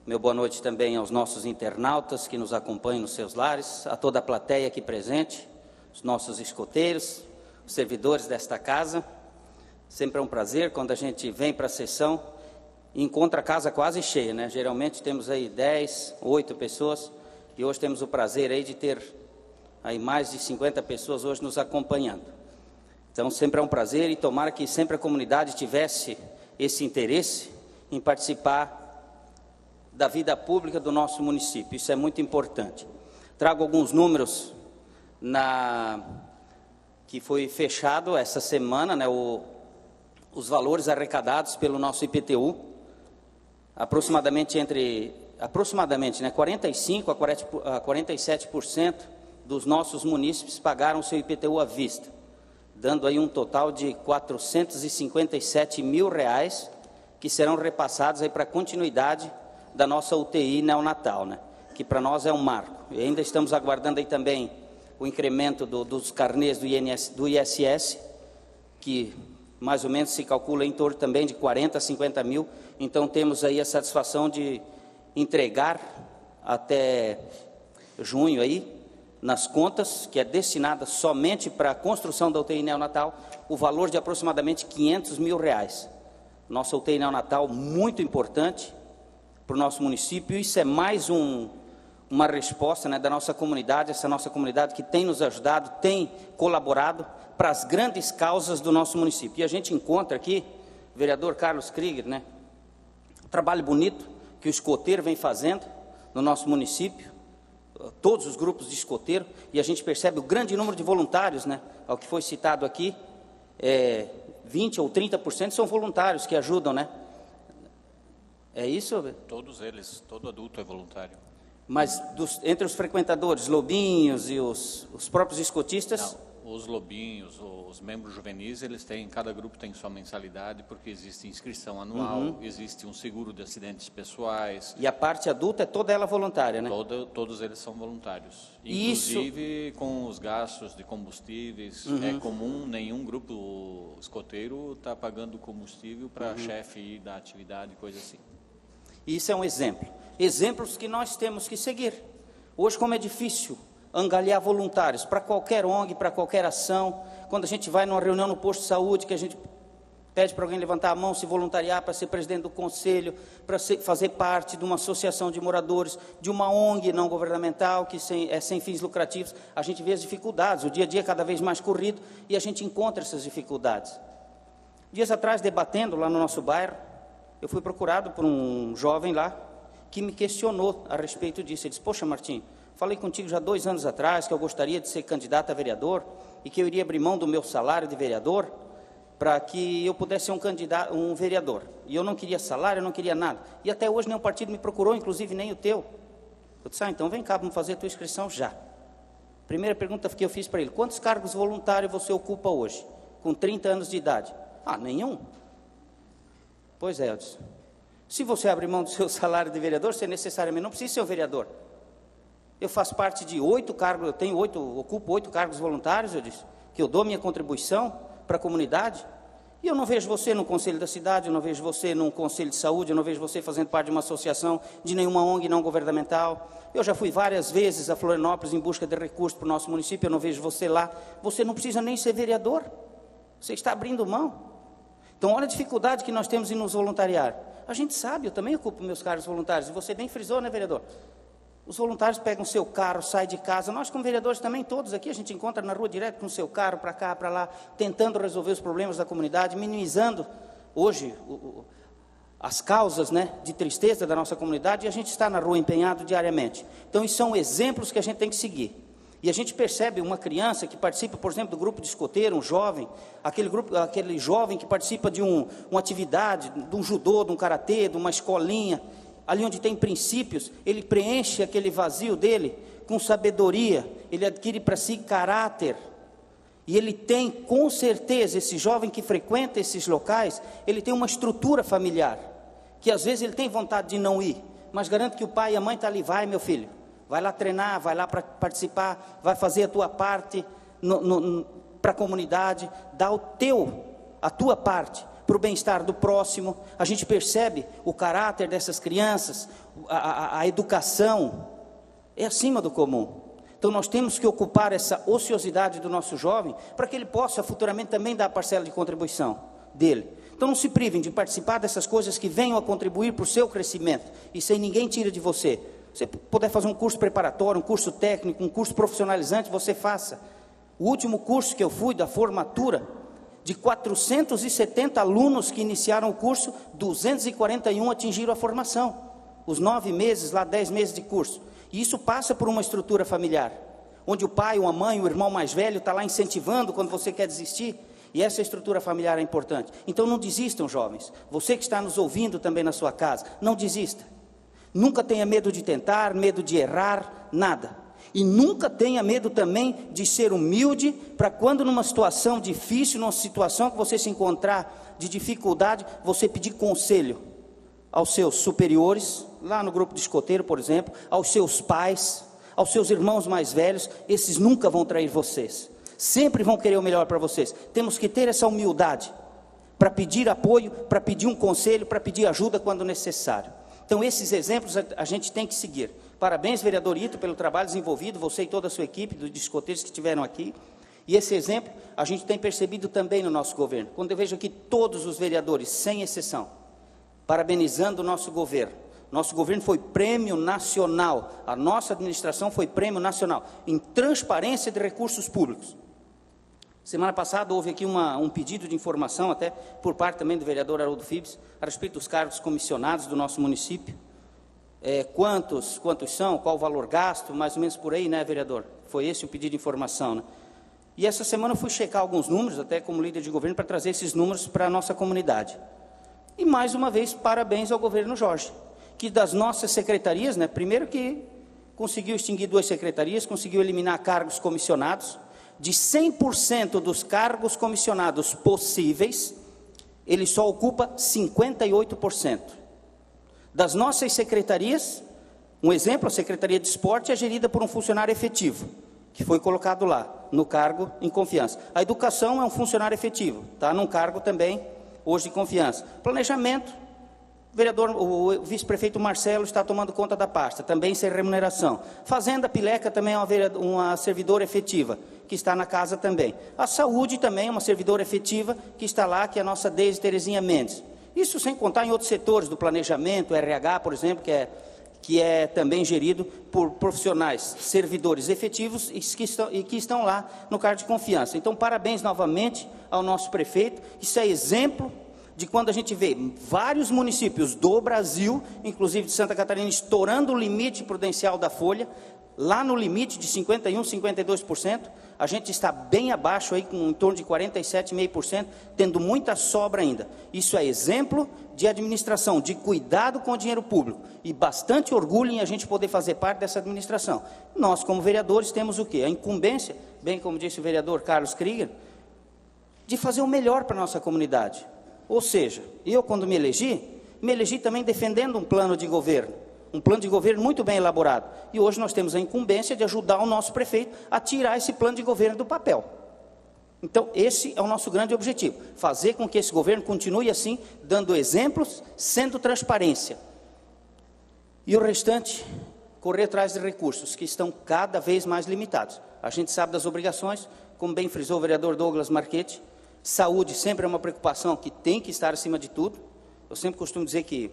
Meu boa noite também aos nossos internautas que nos acompanham nos seus lares, a toda a plateia aqui presente, os nossos escoteiros, os servidores desta casa. Sempre é um prazer quando a gente vem para a sessão e encontra a casa quase cheia, né? Geralmente temos aí 10, 8 pessoas e hoje temos o prazer aí de ter aí mais de 50 pessoas hoje nos acompanhando. Então sempre é um prazer e tomara que sempre a comunidade tivesse esse interesse em participar da vida pública do nosso município. Isso é muito importante. Trago alguns números que foi fechado essa semana, né, os valores arrecadados pelo nosso IPTU, aproximadamente 45% a 47% dos nossos munícipes pagaram seu IPTU à vista, dando aí um total de R$ 457 mil que serão repassados aí para a continuidade da nossa UTI neonatal, né? Que para nós é um marco. E ainda estamos aguardando aí também o incremento dos carnês do ISS, que mais ou menos se calcula em torno também de 40 a 50 mil. Então temos aí a satisfação de entregar até junho aí, nas contas, que é destinada somente para a construção da UTI neonatal, o valor de aproximadamente R$ 500 mil. Nossa UTI neonatal muito importante para o nosso município. Isso é mais uma resposta, né, da nossa comunidade, essa nossa comunidade que tem nos ajudado, tem colaborado para as grandes causas do nosso município. E a gente encontra aqui, vereador Carlos Krieger, né, um trabalho bonito que o escoteiro vem fazendo no nosso município, todos os grupos de escoteiro, e a gente percebe o grande número de voluntários, né, ao que foi citado aqui, 20% ou 30% são voluntários que ajudam, né? É isso? Todos eles, todo adulto é voluntário. Mas entre os frequentadores, lobinhos e os próprios escotistas? Não, os lobinhos, os membros juvenis, cada grupo tem sua mensalidade, porque existe inscrição anual, existe um seguro de acidentes pessoais. E a parte adulta é toda ela voluntária, né? Todos eles são voluntários. Inclusive com os gastos de combustíveis, é comum, nenhum grupo escoteiro está pagando combustível para chefe ir da atividade, coisa assim. Isso é um exemplo. Exemplos que nós temos que seguir. Hoje, como é difícil angariar voluntários para qualquer ONG, para qualquer ação, quando a gente vai numa reunião no posto de saúde, que a gente pede para alguém levantar a mão, se voluntariar para ser presidente do conselho, para fazer parte de uma associação de moradores, de uma ONG não governamental, que é sem fins lucrativos, a gente vê as dificuldades, o dia a dia é cada vez mais corrido, e a gente encontra essas dificuldades. Dias atrás, debatendo lá no nosso bairro, eu fui procurado por um jovem lá, que me questionou a respeito disso. Ele disse: poxa, Martim, falei contigo já 2 anos atrás que eu gostaria de ser candidato a vereador e que eu iria abrir mão do meu salário de vereador para que eu pudesse ser um vereador. E eu não queria salário, eu não queria nada. E até hoje nenhum partido me procurou, inclusive nem o teu. Eu disse: então vem cá, vamos fazer a tua inscrição já. Primeira pergunta que eu fiz para ele: quantos cargos voluntários você ocupa hoje, com 30 anos de idade? Nenhum. Pois é, Edson. Se você abrir mão do seu salário de vereador, você necessariamente não precisa ser um vereador. Eu faço parte de 8 cargos, ocupo 8 cargos voluntários, eu disse, que eu dou minha contribuição para a comunidade, e eu não vejo você no conselho da cidade, eu não vejo você num conselho de saúde, eu não vejo você fazendo parte de uma associação, de nenhuma ONG não governamental. Eu já fui várias vezes a Florianópolis em busca de recursos para o nosso município, eu não vejo você lá. Você não precisa nem ser vereador, você está abrindo mão. Então, olha a dificuldade que nós temos em nos voluntariar. A gente sabe, eu também ocupo meus cargos voluntários, e você bem frisou, né, vereador? Os voluntários pegam o seu carro, saem de casa, nós como vereadores também, todos aqui, a gente encontra na rua direto com o seu carro, para cá, para lá, tentando resolver os problemas da comunidade, minimizando hoje as causas, né, de tristeza da nossa comunidade, e a gente está na rua empenhado diariamente. Então, isso são exemplos que a gente tem que seguir. E a gente percebe uma criança que participa, por exemplo, do grupo de escoteiro, um jovem, aquele jovem que participa de uma atividade, de um judô, de um karatê, de uma escolinha, ali onde tem princípios, ele preenche aquele vazio dele com sabedoria, ele adquire para si caráter, e ele tem, com certeza, esse jovem que frequenta esses locais, ele tem uma estrutura familiar, que às vezes ele tem vontade de não ir, mas garanto que o pai e a mãe estão ali, vai meu filho, vai lá treinar, vai lá para participar, vai fazer a tua parte para a comunidade, dá a tua parte para o bem-estar do próximo. A gente percebe o caráter dessas crianças, a educação é acima do comum. Então nós temos que ocupar essa ociosidade do nosso jovem, para que ele possa futuramente também dar a parcela de contribuição dele. Então não se privem de participar dessas coisas que venham a contribuir para o seu crescimento, e sem ninguém tira de você. Você puder fazer um curso preparatório, um curso técnico, um curso profissionalizante, você faça. O último curso que eu fui, da formatura, de 470 alunos que iniciaram o curso, 241 atingiram a formação. Os 9 meses, lá 10 meses de curso. E isso passa por uma estrutura familiar, onde o pai, ou a mãe, o irmão mais velho está lá incentivando quando você quer desistir. E essa estrutura familiar é importante. Então não desistam, jovens. Você que está nos ouvindo também na sua casa, não desista. Nunca tenha medo de tentar, medo de errar, nada. E nunca tenha medo também de ser humilde, para quando numa situação difícil, numa situação que você se encontrar de dificuldade, você pedir conselho aos seus superiores, lá no grupo de escoteiro, por exemplo, aos seus pais, aos seus irmãos mais velhos. Esses nunca vão trair vocês, sempre vão querer o melhor para vocês. Temos que ter essa humildade para pedir apoio, para pedir um conselho, para pedir ajuda quando necessário. Então, esses exemplos a gente tem que seguir. Parabéns, vereador Ito, pelo trabalho desenvolvido, você e toda a sua equipe de escoteiros que estiveram aqui. E esse exemplo a gente tem percebido também no nosso governo. Quando eu vejo aqui todos os vereadores, sem exceção, parabenizando o nosso governo. Nosso governo foi prêmio nacional, a nossa administração foi prêmio nacional em transparência de recursos públicos. Semana passada houve aqui um pedido de informação, até por parte também do vereador Haroldo Fibes, a respeito dos cargos comissionados do nosso município. Quantos são, qual o valor gasto, mais ou menos por aí, né, vereador? Foi esse o pedido de informação, né? E essa semana eu fui checar alguns números, até como líder de governo, para trazer esses números para a nossa comunidade. E mais uma vez, parabéns ao governo Jorge, que das nossas secretarias, né, primeiro que conseguiu extinguir 2 secretarias, conseguiu eliminar cargos comissionados. De 100% dos cargos comissionados possíveis, ele só ocupa 58%. Das nossas secretarias, um exemplo, a Secretaria de Esporte é gerida por um funcionário efetivo, que foi colocado lá, no cargo em confiança. A educação é um funcionário efetivo, está num cargo também, hoje de confiança. Planejamento, o vice-prefeito Marcelo está tomando conta da pasta, também sem remuneração. Fazenda, Pileca também é uma servidora efetiva, que está na casa também. A saúde também é uma servidora efetiva, que está lá, que é a nossa Deise Terezinha Mendes. Isso sem contar em outros setores do planejamento, RH, por exemplo, que é também gerido por profissionais, servidores efetivos e que estão lá no cargo de confiança. Então, parabéns novamente ao nosso prefeito. Isso é exemplo de quando a gente vê vários municípios do Brasil, inclusive de Santa Catarina, estourando o limite prudencial da folha, lá no limite de 51%, 52%, a gente está bem abaixo, aí, com em torno de 47,5%, tendo muita sobra ainda. Isso é exemplo de administração, de cuidado com o dinheiro público, e bastante orgulho em a gente poder fazer parte dessa administração. Nós, como vereadores, temos o quê? A incumbência, bem como disse o vereador Carlos Krieger, de fazer o melhor para a nossa comunidade. Ou seja, eu quando me elegi também defendendo um plano de governo muito bem elaborado. E hoje nós temos a incumbência de ajudar o nosso prefeito a tirar esse plano de governo do papel. Então, esse é o nosso grande objetivo, fazer com que esse governo continue assim, dando exemplos, sendo transparência. E o restante, correr atrás de recursos que estão cada vez mais limitados. A gente sabe das obrigações, como bem frisou o vereador Douglas Marchetti, saúde sempre é uma preocupação que tem que estar acima de tudo. Eu sempre costumo dizer que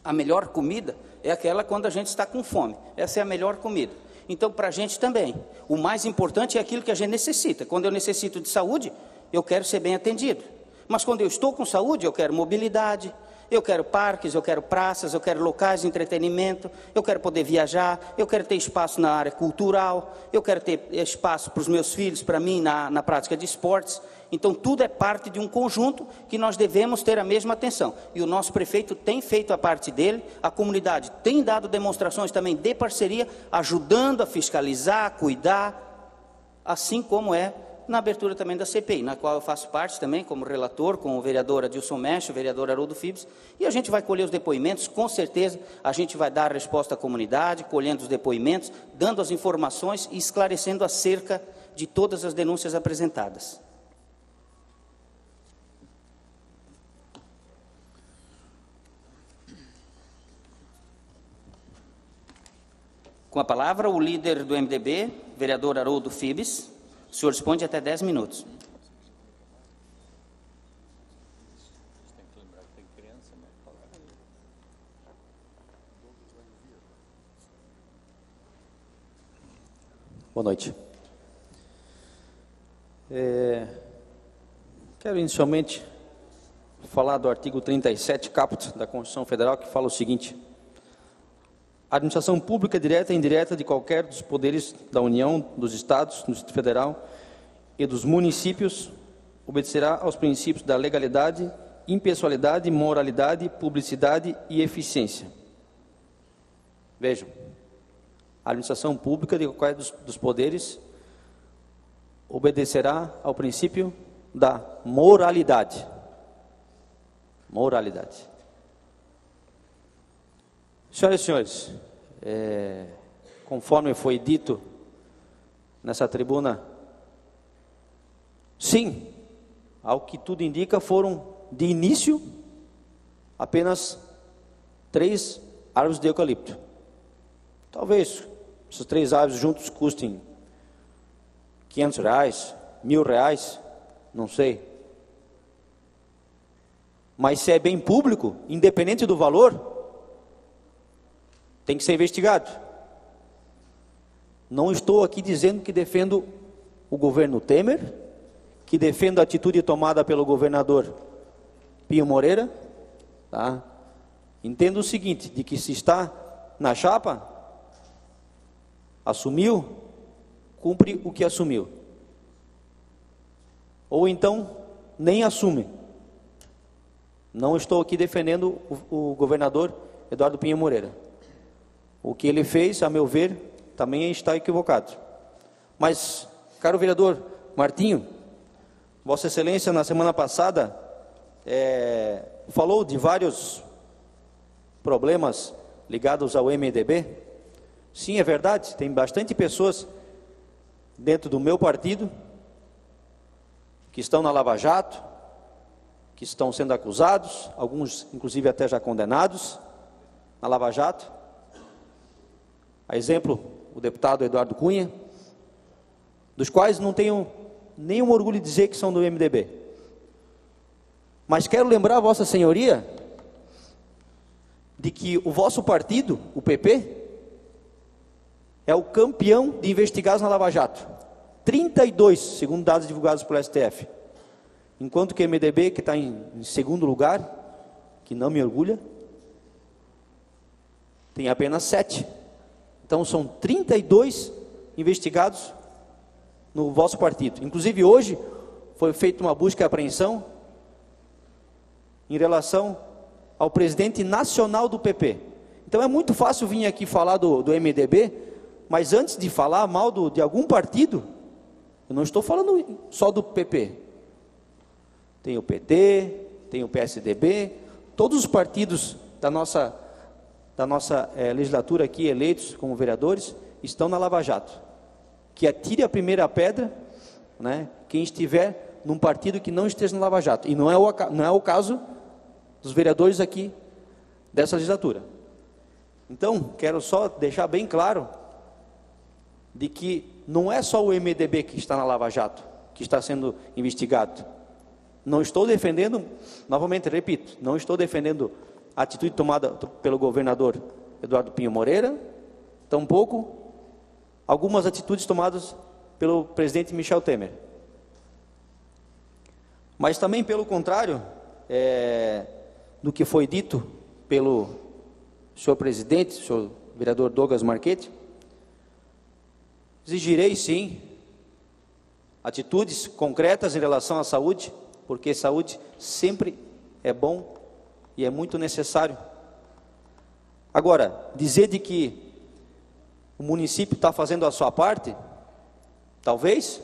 a melhor comida é aquela quando a gente está com fome. Essa é a melhor comida. Então, para a gente também, o mais importante é aquilo que a gente necessita. Quando eu necessito de saúde, eu quero ser bem atendido. Mas quando eu estou com saúde, eu quero mobilidade, eu quero parques, eu quero praças, eu quero locais de entretenimento, eu quero poder viajar, eu quero ter espaço na área cultural, eu quero ter espaço para os meus filhos, para mim, na prática de esportes. Então, tudo é parte de um conjunto que nós devemos ter a mesma atenção. E o nosso prefeito tem feito a parte dele, a comunidade tem dado demonstrações também de parceria, ajudando a fiscalizar, a cuidar, assim como é na abertura também da CPI, na qual eu faço parte também como relator, com o vereador Adilson Mesch, o vereador Haroldo Fibes, e a gente vai colher os depoimentos, com certeza a gente vai dar a resposta à comunidade, colhendo os depoimentos, dando as informações e esclarecendo acerca de todas as denúncias apresentadas. Com a palavra, o líder do MDB, vereador Haroldo Fibes. O senhor dispõe de até 10 minutos. Boa noite. Quero inicialmente falar do artigo 37, caput da Constituição Federal, que fala o seguinte: a administração pública direta e indireta de qualquer dos poderes da União, dos Estados, do Distrito Federal e dos municípios obedecerá aos princípios da legalidade, impessoalidade, moralidade, publicidade e eficiência. Vejam, a administração pública de qualquer dos poderes obedecerá ao princípio da moralidade. Moralidade. Senhoras e senhores, conforme foi dito nessa tribuna, sim, ao que tudo indica, foram de início apenas 3 árvores de eucalipto. Talvez essas 3 árvores juntos custem R$500, R$1.000, não sei. Mas se é bem público, independente do valor, tem que ser investigado. Não estou aqui dizendo que defendo o governo Temer, que defendo a atitude tomada pelo governador Pinho Moreira, tá? Entendo o seguinte, de que se está na chapa, assumiu, cumpre o que assumiu. Ou então, nem assume. Não estou aqui defendendo o governador Eduardo Pinho Moreira. O que ele fez, a meu ver, também está equivocado. Mas, caro vereador Martinho, Vossa Excelência, na semana passada, falou de vários problemas ligados ao MDB. Sim, é verdade, tem bastante pessoas dentro do meu partido que estão na Lava Jato, que estão sendo acusados, alguns inclusive até já condenados na Lava Jato. A exemplo, o deputado Eduardo Cunha, dos quais não tenho nenhum orgulho de dizer que são do MDB. Mas quero lembrar a Vossa Senhoria de que o vosso partido, o PP, é o campeão de investigados na Lava Jato. 32, segundo dados divulgados pelo STF. Enquanto que o MDB, que está em segundo lugar, que não me orgulha, tem apenas 7. Então são 32 investigados no vosso partido. Inclusive hoje foi feita uma busca e apreensão em relação ao presidente nacional do PP. Então é muito fácil vir aqui falar do MDB, mas antes de falar mal de algum partido, eu não estou falando só do PP. Tem o PT, tem o PSDB, todos os partidos da nossa legislatura aqui, eleitos como vereadores, estão na Lava Jato. Que atire a primeira pedra, né, quem estiver num partido que não esteja na Lava Jato. E não é o caso dos vereadores aqui dessa legislatura. Então, quero só deixar bem claro de que não é só o MDB que está na Lava Jato, que está sendo investigado. Não estou defendendo, novamente repito, não estou defendendo a atitude tomada pelo governador Eduardo Pinho Moreira, tampouco algumas atitudes tomadas pelo presidente Michel Temer. Mas também, pelo contrário, do que foi dito pelo senhor presidente, senhor vereador Douglas Marchetti, exigirei sim atitudes concretas em relação à saúde, porque saúde sempre é bom e é muito necessário. Agora, dizer de que o município está fazendo a sua parte, talvez,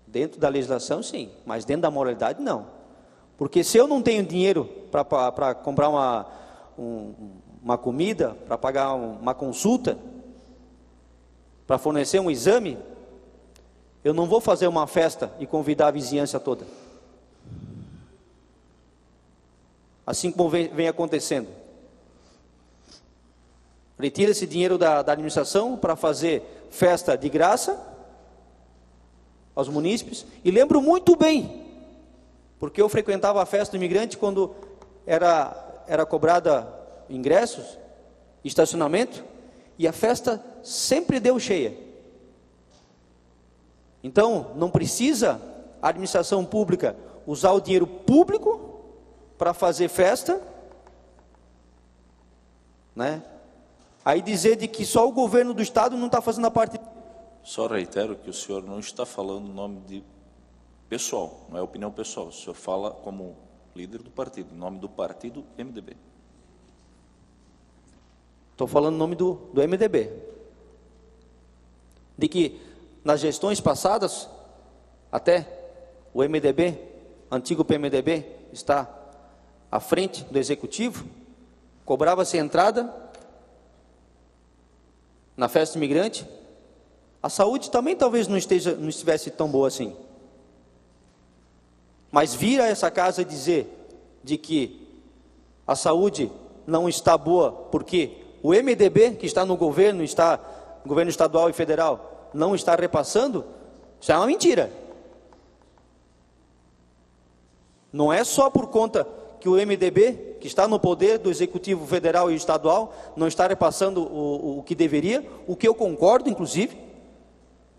dentro da legislação sim, mas dentro da moralidade não. Porque se eu não tenho dinheiro para comprar uma comida, para pagar uma consulta, para fornecer um exame, eu não vou fazer uma festa e convidar a vizinhança toda. Assim como vem acontecendo. Retira esse dinheiro da administração para fazer festa de graça aos munícipes. E lembro muito bem, porque eu frequentava a festa do imigrante quando era cobrada ingressos, estacionamento, e a festa sempre deu cheia. Então, não precisa a administração pública usar o dinheiro público para fazer festa, né? Aí dizer de que só o governo do estado não está fazendo a parte. Só reitero que o senhor não está falando em nome de pessoal, não é opinião pessoal. O senhor fala como líder do partido, em nome do partido MDB. Estou falando em nome do MDB. De que nas gestões passadas, até o MDB, antigo PMDB, está à frente do executivo, cobrava-se entrada na festa imigrante. A saúde também talvez não estivesse tão boa assim. Mas vir a essa casa dizer de que a saúde não está boa porque o MDB, que está no governo estadual e federal, não está repassando, isso é uma mentira. Não é só por conta que o MDB, que está no poder do executivo federal e estadual, não está repassando o que deveria, o que eu concordo, inclusive,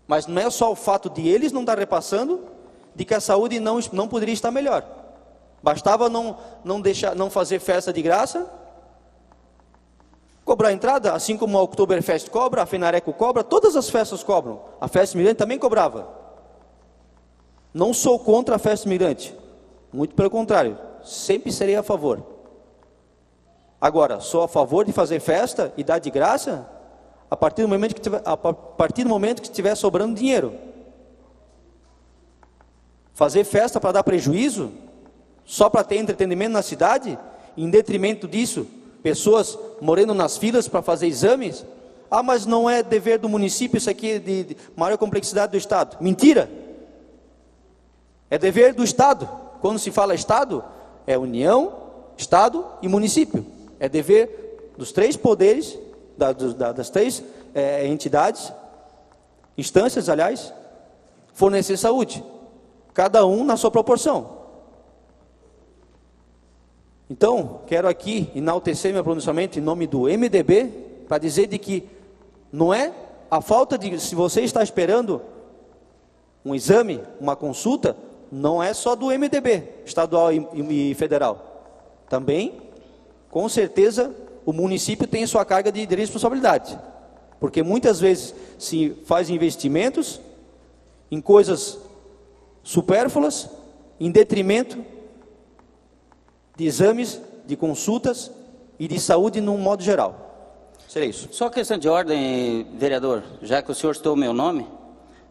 mas não é só o fato de eles não estar repassando, de que a saúde não poderia estar melhor. Bastava não fazer festa de graça, cobrar entrada, assim como a Oktoberfest cobra, a Fenareco cobra, todas as festas cobram. A festa imigrante também cobrava. Não sou contra a festa imigrante, muito pelo contrário, sempre serei a favor. Agora, sou a favor de fazer festa e dar de graça a partir do momento que estiver sobrando dinheiro. Fazer festa para dar prejuízo, só para ter entretenimento na cidade, em detrimento disso, pessoas morando nas filas para fazer exames. Ah, mas não é dever do município, isso aqui é de maior complexidade do Estado. Mentira! É dever do Estado. Quando se fala Estado, é União, Estado e município. É dever dos três poderes, das três entidades, instâncias, aliás, fornecer saúde. Cada um na sua proporção. Então, quero aqui enaltecer meu pronunciamento em nome do MDB, para dizer de que não é a falta de, se você está esperando um exame, uma consulta, não é só do MDB, estadual e federal. Também, com certeza, o município tem sua carga de responsabilidade, porque muitas vezes se faz investimentos em coisas supérfluas, em detrimento de exames, de consultas e de saúde num modo geral. Seria isso. Só questão de ordem, vereador, já que o senhor citou o meu nome,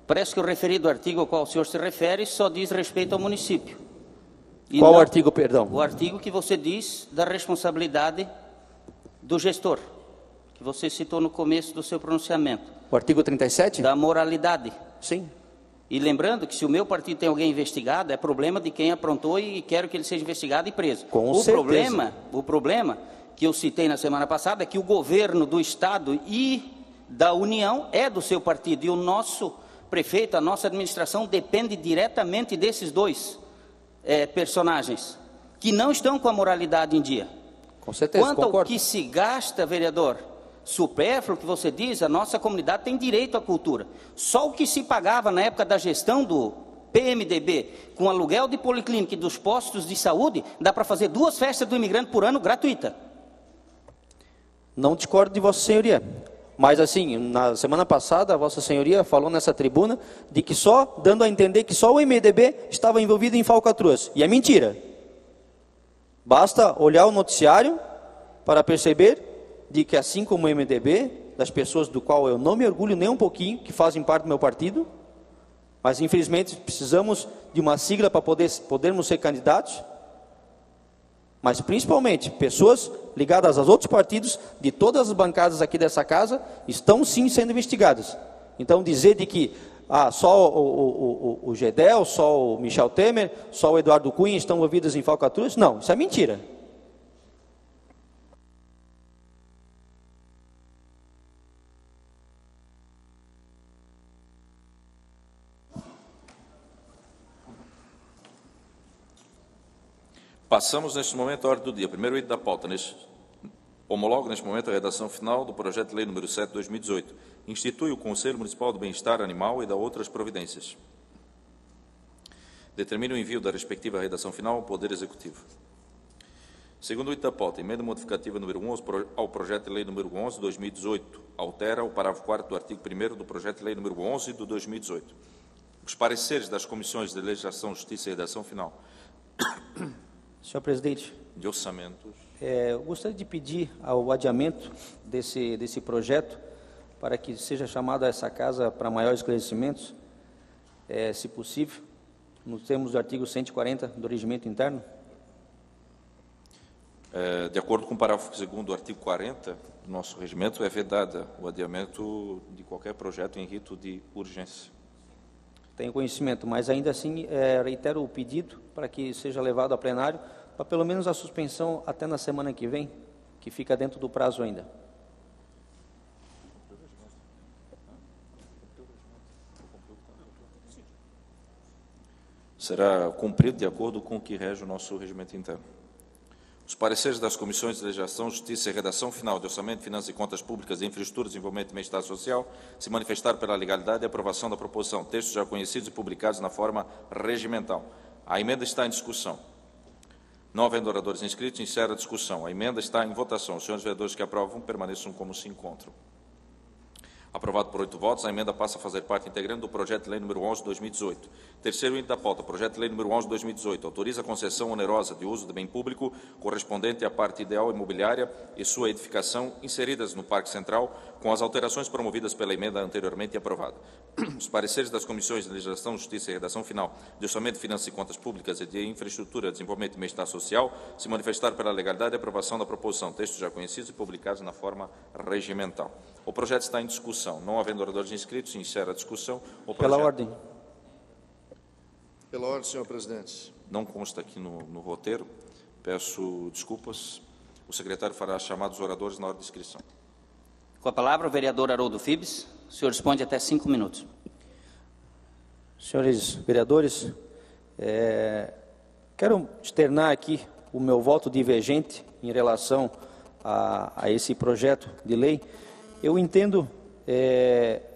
parece que o referido artigo ao qual o senhor se refere só diz respeito ao município. Qual artigo, perdão? O artigo que você diz da responsabilidade do gestor, que você citou no começo do seu pronunciamento. O artigo 37? Da moralidade. Sim. E lembrando que se o meu partido tem alguém investigado, é problema de quem aprontou e quero que ele seja investigado e preso. Com certeza. O problema que eu citei na semana passada é que o governo do Estado e da União é do seu partido. E o nosso prefeito, a nossa administração depende diretamente desses dois personagens, que não estão com a moralidade em dia. Com certeza, Quanto concordo. ao que se gasta, vereador, supérfluo que você diz, a nossa comunidade tem direito à cultura. Só o que se pagava na época da gestão do PMDB, com aluguel de policlínica e dos postos de saúde, dá para fazer 2 festas do imigrante por ano gratuita. Não discordo de Vossa Senhoria. Mas assim, na semana passada, Vossa Senhoria falou nessa tribuna de que só, dando a entender que só o MDB estava envolvido em falcatruas. E é mentira. Basta olhar o noticiário para perceber de que, assim como o MDB, das pessoas do qual eu não me orgulho nem um pouquinho, que fazem parte do meu partido, mas infelizmente precisamos de uma sigla para podermos ser candidatos, mas principalmente pessoas ligadas aos outros partidos, de todas as bancadas aqui dessa casa, estão sim sendo investigadas. Então dizer de que só o Gedel, só o Michel Temer, só o Eduardo Cunha estão envolvidos em falcatruas, não, isso é mentira. Passamos neste momento à ordem do dia. Primeiro item da pauta. Homologo neste momento a redação final do projeto de lei número 7 de 2018. Institui o Conselho Municipal do Bem-Estar Animal e dá outras providências. Determina o envio da respectiva redação final ao Poder Executivo. Segundo item da pauta, emenda modificativa número 1 ao projeto de lei número 11 de 2018. Altera o parágrafo 4º do artigo 1º do projeto de lei número 11 de 2018. Os pareceres das comissões de Legislação, Justiça e Redação final. Senhor presidente, de orçamentos. Eu gostaria de pedir o adiamento desse projeto para que seja chamado a essa casa para maiores esclarecimentos, se possível, nos termos do artigo 140 do Regimento Interno. De acordo com o parágrafo 2º do artigo 40 do nosso regimento, é vedado o adiamento de qualquer projeto em rito de urgência. Tenho conhecimento, mas ainda assim reitero o pedido para que seja levado a plenário, para pelo menos a suspensão até na semana que vem, que fica dentro do prazo ainda. Será cumprido de acordo com o que rege o nosso regimento interno. Os pareceres das Comissões de Legislação, Justiça e Redação Final de Orçamento, Finanças e Contas Públicas, Infraestrutura, Desenvolvimento e Bem-Estar Social se manifestar pela legalidade e aprovação da proposição. Textos já conhecidos e publicados na forma regimental. A emenda está em discussão. Não havendo oradores inscritos, encerra a discussão. A emenda está em votação. Os senhores vereadores que aprovam permaneçam como se encontram. Aprovado por 8 votos, a emenda passa a fazer parte integrante do projeto de lei número 11 de 2018. Terceiro item da pauta, projeto de lei número 11 de 2018, autoriza a concessão onerosa de uso de bem público correspondente à parte ideal imobiliária e sua edificação inseridas no Parque Central, com as alterações promovidas pela emenda anteriormente aprovada. Os pareceres das Comissões de Legislação, Justiça e Redação Final de Orçamento, Finanças e Contas Públicas e de Infraestrutura, Desenvolvimento e Bem-Estar Social se manifestar pela legalidade e aprovação da proposição. Textos já conhecidos e publicados na forma regimental. O projeto está em discussão. Não havendo oradores inscritos, encerra a discussão. Pela ordem. Pela ordem, senhor presidente. Não consta aqui no roteiro. Peço desculpas. O secretário fará chamar os oradores na hora de inscrição. Com a palavra, o vereador Haroldo Fibes. O senhor dispõe até 5 minutos. Senhores vereadores, quero externar aqui o meu voto divergente em relação a esse projeto de lei. Eu entendo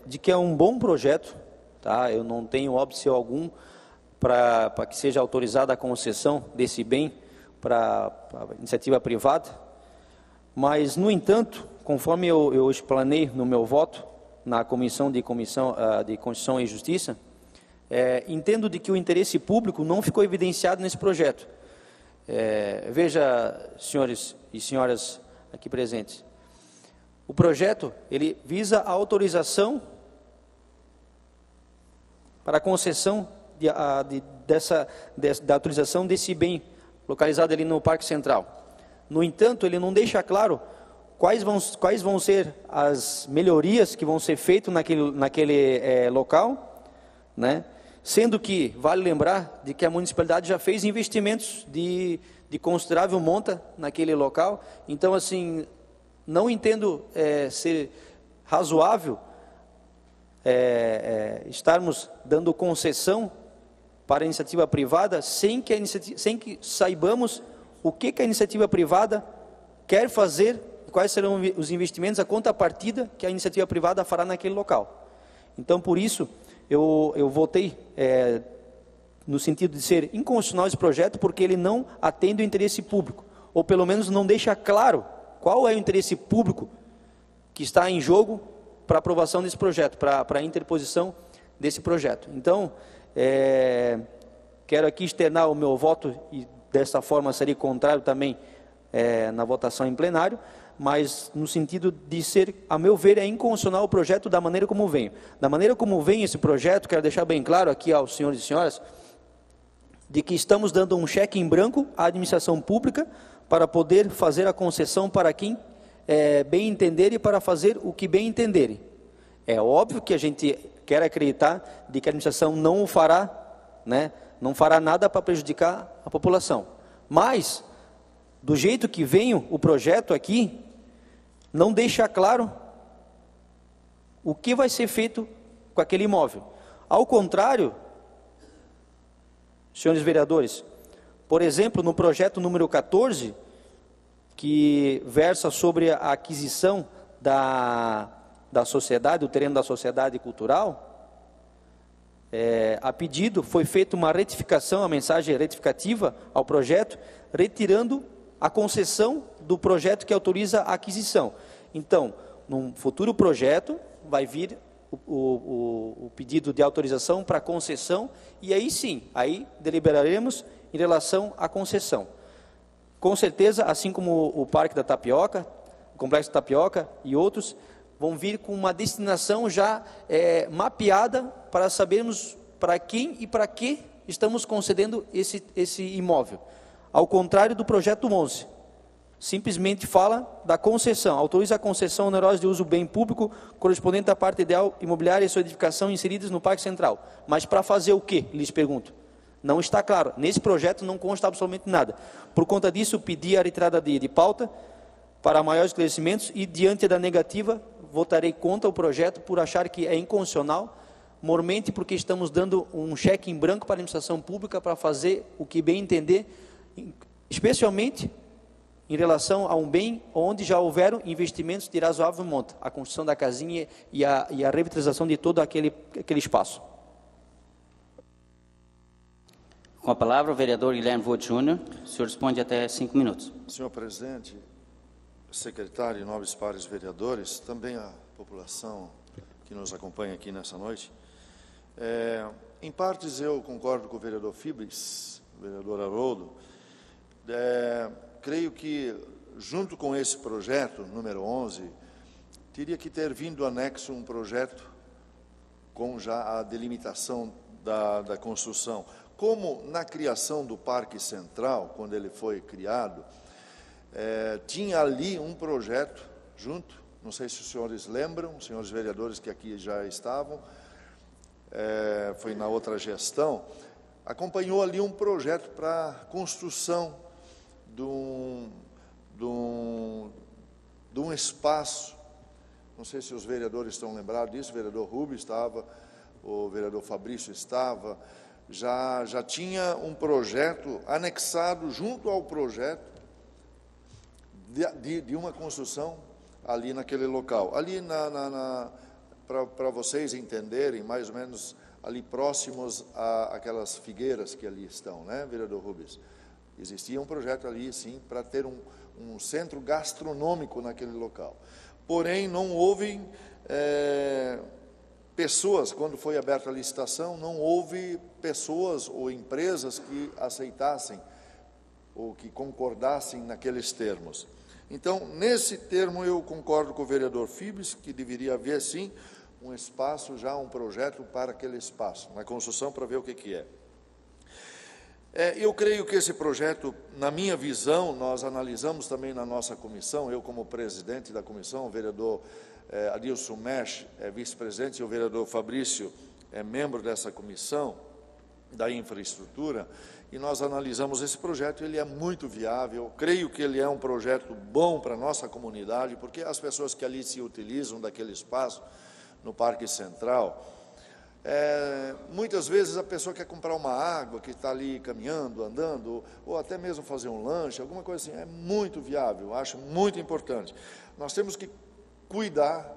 de que é um bom projeto, tá? Eu não tenho óbice algum para que seja autorizada a concessão desse bem para iniciativa privada, mas, no entanto, conforme eu explanei no meu voto na Comissão de Constituição e Justiça, entendo de que o interesse público não ficou evidenciado nesse projeto. Veja, senhores e senhoras aqui presentes, o projeto, ele visa a autorização para a concessão da autorização desse bem localizado ali no Parque Central. No entanto, ele não deixa claro quais vão ser as melhorias que vão ser feitas naquele local, né? Sendo que, vale lembrar, de que a municipalidade já fez investimentos de considerável monta naquele local. Então, assim, não entendo ser razoável estarmos dando concessão para a iniciativa privada sem que saibamos o que a iniciativa privada quer fazer, quais serão os investimentos, a contrapartida que a iniciativa privada fará naquele local. Então, por isso, eu votei no sentido de ser inconstitucional esse projeto, porque ele não atende o interesse público, ou pelo menos não deixa claro qual é o interesse público que está em jogo para a aprovação desse projeto, para a interposição desse projeto. Então, quero aqui externar o meu voto, e dessa forma seria contrário também na votação em plenário, mas no sentido de ser, a meu ver, é inconstitucional o projeto da maneira como vem. Da maneira como vem esse projeto, quero deixar bem claro aqui aos senhores e senhoras, de que estamos dando um cheque em branco à administração pública para poder fazer a concessão para quem bem entender e para fazer o que bem entenderem. É óbvio que a gente quer acreditar de que a administração não o fará, né, não fará nada para prejudicar a população. Mas, do jeito que vem o projeto aqui, não deixa claro o que vai ser feito com aquele imóvel. Ao contrário, senhores vereadores, por exemplo, no projeto número 14, que versa sobre a aquisição da sociedade, do terreno da sociedade cultural, a pedido foi feita uma retificação, a mensagem retificativa ao projeto, retirando a concessão do projeto que autoriza a aquisição. Então, num futuro projeto, vai vir o pedido de autorização para concessão, e aí sim, aí deliberaremos em relação à concessão. Com certeza, assim como o Parque da Tapioca, o Complexo da Tapioca e outros, vão vir com uma destinação já mapeada para sabermos para quem e para que estamos concedendo esse imóvel. Ao contrário do projeto 11, simplesmente fala da concessão, autoriza a concessão onerosa de uso bem público correspondente à parte ideal imobiliária e sua edificação inseridas no Parque Central. Mas para fazer o quê? Lhes pergunto. Não está claro. Nesse projeto não consta absolutamente nada. Por conta disso, pedi a retirada de pauta para maiores esclarecimentos e, diante da negativa, votarei contra o projeto por achar que é inconstitucional, mormente porque estamos dando um cheque em branco para a administração pública para fazer o que bem entender, especialmente em relação a um bem onde já houveram investimentos de razoável monta, a construção da casinha e a revitalização de todo aquele espaço. Com a palavra, o vereador Guilherme Vogt Júnior. O senhor responde até 5 minutos. Senhor presidente, secretário e nobres pares vereadores, também a população que nos acompanha aqui nessa noite. Em partes eu concordo com o vereador Fibres, o vereador Haroldo. Creio que, junto com esse projeto, número 11, teria que ter vindo anexo um projeto com já a delimitação da construção. Como na criação do Parque Central, quando ele foi criado, tinha ali um projeto junto, não sei se os senhores lembram, os senhores vereadores que aqui já estavam, foi na outra gestão, acompanhou ali um projeto para construção de um espaço, não sei se os vereadores estão lembrados disso, o vereador Rubens estava, o vereador Fabrício estava, já tinha um projeto anexado junto ao projeto de uma construção ali naquele local. Ali, para vocês entenderem, mais ou menos ali próximos àquelas figueiras que ali estão, né, vereador Rubens? Existia um projeto ali, sim, para ter um centro gastronômico naquele local. Porém, não houve pessoas, quando foi aberta a licitação, não houve pessoas ou empresas que aceitassem ou que concordassem naqueles termos. Então, nesse termo, eu concordo com o vereador Fibres, que deveria haver, sim, um espaço, já um projeto para aquele espaço, na construção, para ver o que é. Eu creio que esse projeto, na minha visão, nós analisamos também na nossa comissão, eu como presidente da comissão, o vereador Adilson Mesh é vice-presidente e o vereador Fabrício é membro dessa comissão da infraestrutura, e nós analisamos esse projeto, ele é muito viável, creio que ele é um projeto bom para a nossa comunidade, porque as pessoas que ali se utilizam daquele espaço, no Parque Central, muitas vezes a pessoa quer comprar uma água que está ali caminhando, andando, ou até mesmo fazer um lanche, alguma coisa assim, é muito viável, acho muito importante. Nós temos que cuidar,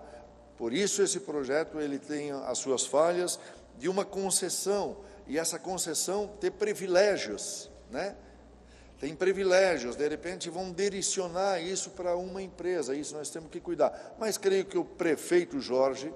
por isso esse projeto ele tem as suas falhas, de uma concessão, e essa concessão ter privilégios, né? Tem privilégios, de repente vão direcionar isso para uma empresa, isso nós temos que cuidar. Mas creio que o prefeito Jorge,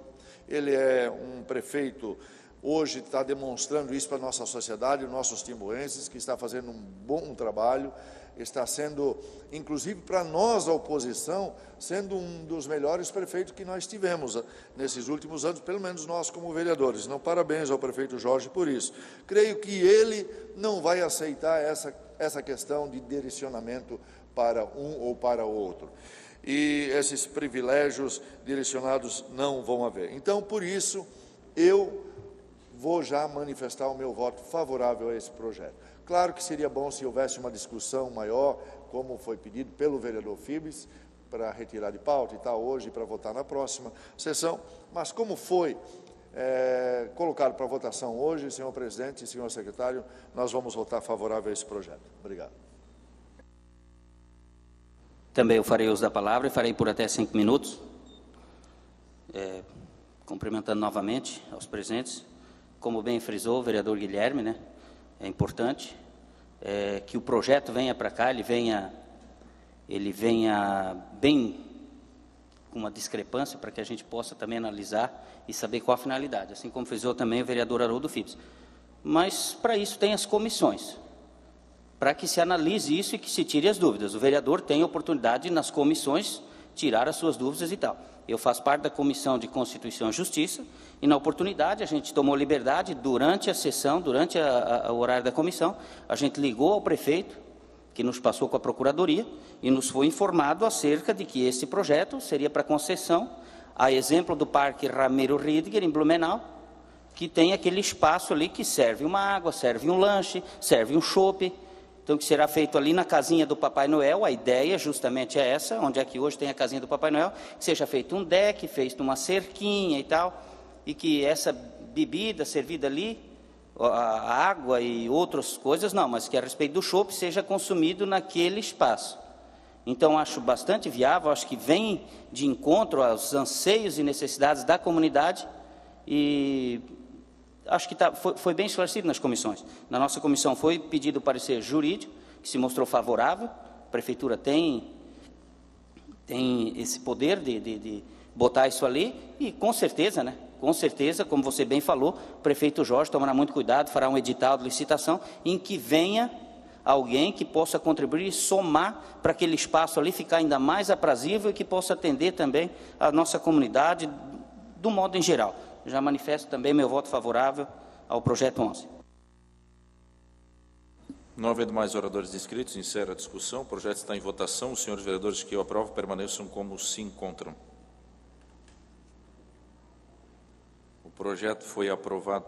ele é um prefeito, hoje está demonstrando isso para a nossa sociedade, nossos timbuenses, que está fazendo um bom trabalho, está sendo, inclusive para nós da oposição, sendo um dos melhores prefeitos que nós tivemos nesses últimos anos, pelo menos nós como vereadores. Então, parabéns ao prefeito Jorge por isso. Creio que ele não vai aceitar essa questão de direcionamento para um ou para outro. E esses privilégios direcionados não vão haver. Então, por isso, eu vou já manifestar o meu voto favorável a esse projeto. Claro que seria bom se houvesse uma discussão maior, como foi pedido pelo vereador Fibes, para retirar de pauta e tal, hoje, para votar na próxima sessão, mas como foi colocado para votação hoje, senhor presidente e senhor secretário, nós vamos votar favorável a esse projeto. Obrigado. Também eu farei uso da palavra e farei por até 5 minutos, cumprimentando novamente aos presentes. Como bem frisou o vereador Guilherme, né, é importante que o projeto venha para cá, ele venha bem com uma discrepância para que a gente possa também analisar e saber qual a finalidade, assim como frisou também o vereador Haroldo Fibes. Mas para isso tem as comissões, para que se analise isso e que se tire as dúvidas. O vereador tem a oportunidade de, nas comissões, tirar as suas dúvidas e tal. Eu faço parte da Comissão de Constituição e Justiça, e na oportunidade a gente tomou liberdade, durante a sessão, durante o horário da comissão, a gente ligou ao prefeito, que nos passou com a Procuradoria, e nos foi informado acerca de que esse projeto seria para concessão, a exemplo do Parque Ramiro Ridger, em Blumenau, que tem aquele espaço ali que serve uma água, serve um lanche, serve um chopp. Então, que será feito ali na casinha do Papai Noel, a ideia justamente é essa, onde é que hoje tem a casinha do Papai Noel, que seja feito um deck, feito uma cerquinha e tal, e que essa bebida servida ali, a água e outras coisas, não, mas que a respeito do chopp seja consumido naquele espaço. Então, acho bastante viável, acho que vem de encontro aos anseios e necessidades da comunidade, e acho que foi bem esclarecido nas comissões. Na nossa comissão foi pedido o parecer jurídico, que se mostrou favorável. A prefeitura tem esse poder de botar isso ali, e com certeza, né? Com certeza, como você bem falou, o prefeito Jorge tomará muito cuidado, fará um edital de licitação em que venha alguém que possa contribuir e somar para aquele espaço ali ficar ainda mais aprazível e que possa atender também a nossa comunidade do modo em geral. Já manifesto também meu voto favorável ao projeto 11. Não havendo mais oradores inscritos, encerro a discussão. O projeto está em votação. Os senhores vereadores que o aprovam permaneçam como se encontram. O projeto foi aprovado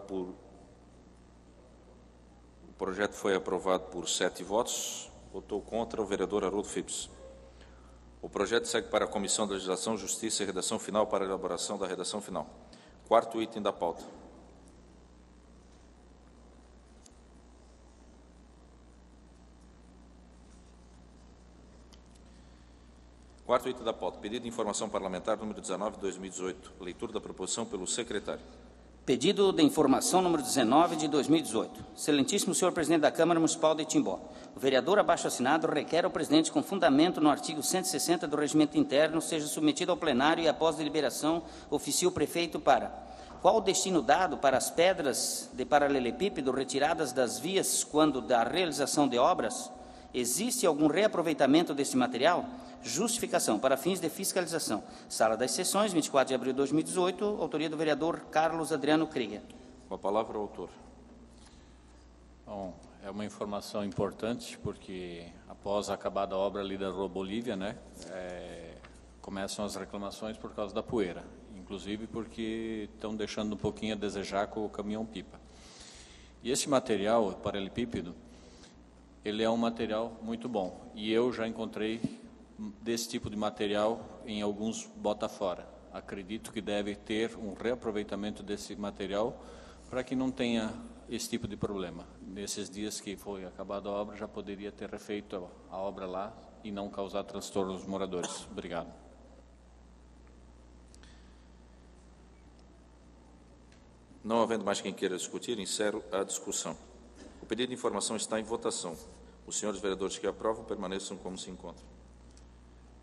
por 7 votos. Votou contra o vereador Haroldo Fibes. O projeto segue para a Comissão de Legislação, Justiça e Redação Final para a elaboração da redação final. 4º item da pauta. Quarto item da pauta. Pedido de informação parlamentar número 19 de 2018. Leitura da proposição pelo secretário. Pedido de informação número 19 de 2018. Excelentíssimo senhor presidente da Câmara Municipal de Timbó, o vereador abaixo assinado requer ao presidente, com fundamento no artigo 160 do Regimento Interno, seja submetido ao plenário e, após deliberação, oficie o prefeito para: qual o destino dado para as pedras de paralelepípedo retiradas das vias quando da realização de obras? Existe algum reaproveitamento desse material? Justificação para fins de fiscalização. Sala das Sessões, 24 de abril de 2018, autoria do vereador Carlos Adriano Krieger. Com a palavra o autor. Bom, É uma informação importante, porque após acabada a obra ali da Rua Bolívia, né, começam as reclamações por causa da poeira, inclusive porque estão deixando um pouquinho a desejar com o caminhão-pipa. E esse material, o paralelepípedo, ele é um material muito bom, e eu já encontrei desse tipo de material em alguns bota-fora. Acredito que deve ter um reaproveitamento desse material para que não tenha esse tipo de problema. Nesses dias que foi acabada a obra, já poderia ter refeito a obra lá e não causar transtorno aos moradores. Obrigado. Não havendo mais quem queira discutir, encerro a discussão. O pedido de informação está em votação. Os senhores vereadores que aprovam permaneçam como se encontram.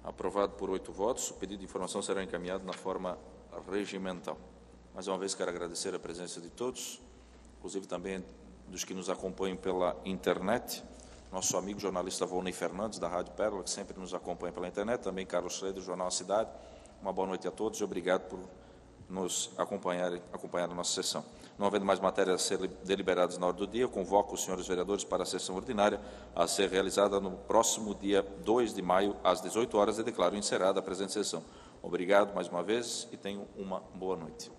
Aprovado por 8 votos, o pedido de informação será encaminhado na forma regimental. Mais uma vez, quero agradecer a presença de todos, inclusive também dos que nos acompanham pela internet. Nosso amigo jornalista Volney Fernandes, da Rádio Pérola, que sempre nos acompanha pela internet. Também Carlos Schroeder, do Jornal A Cidade. Uma boa noite a todos e obrigado por nos acompanhar a nossa sessão. Não havendo mais matérias a ser deliberadas na hora do dia, eu convoco os senhores vereadores para a sessão ordinária a ser realizada no próximo dia 2 de maio, às 18 horas, e declaro encerrada a presente sessão. Obrigado mais uma vez e tenham uma boa noite.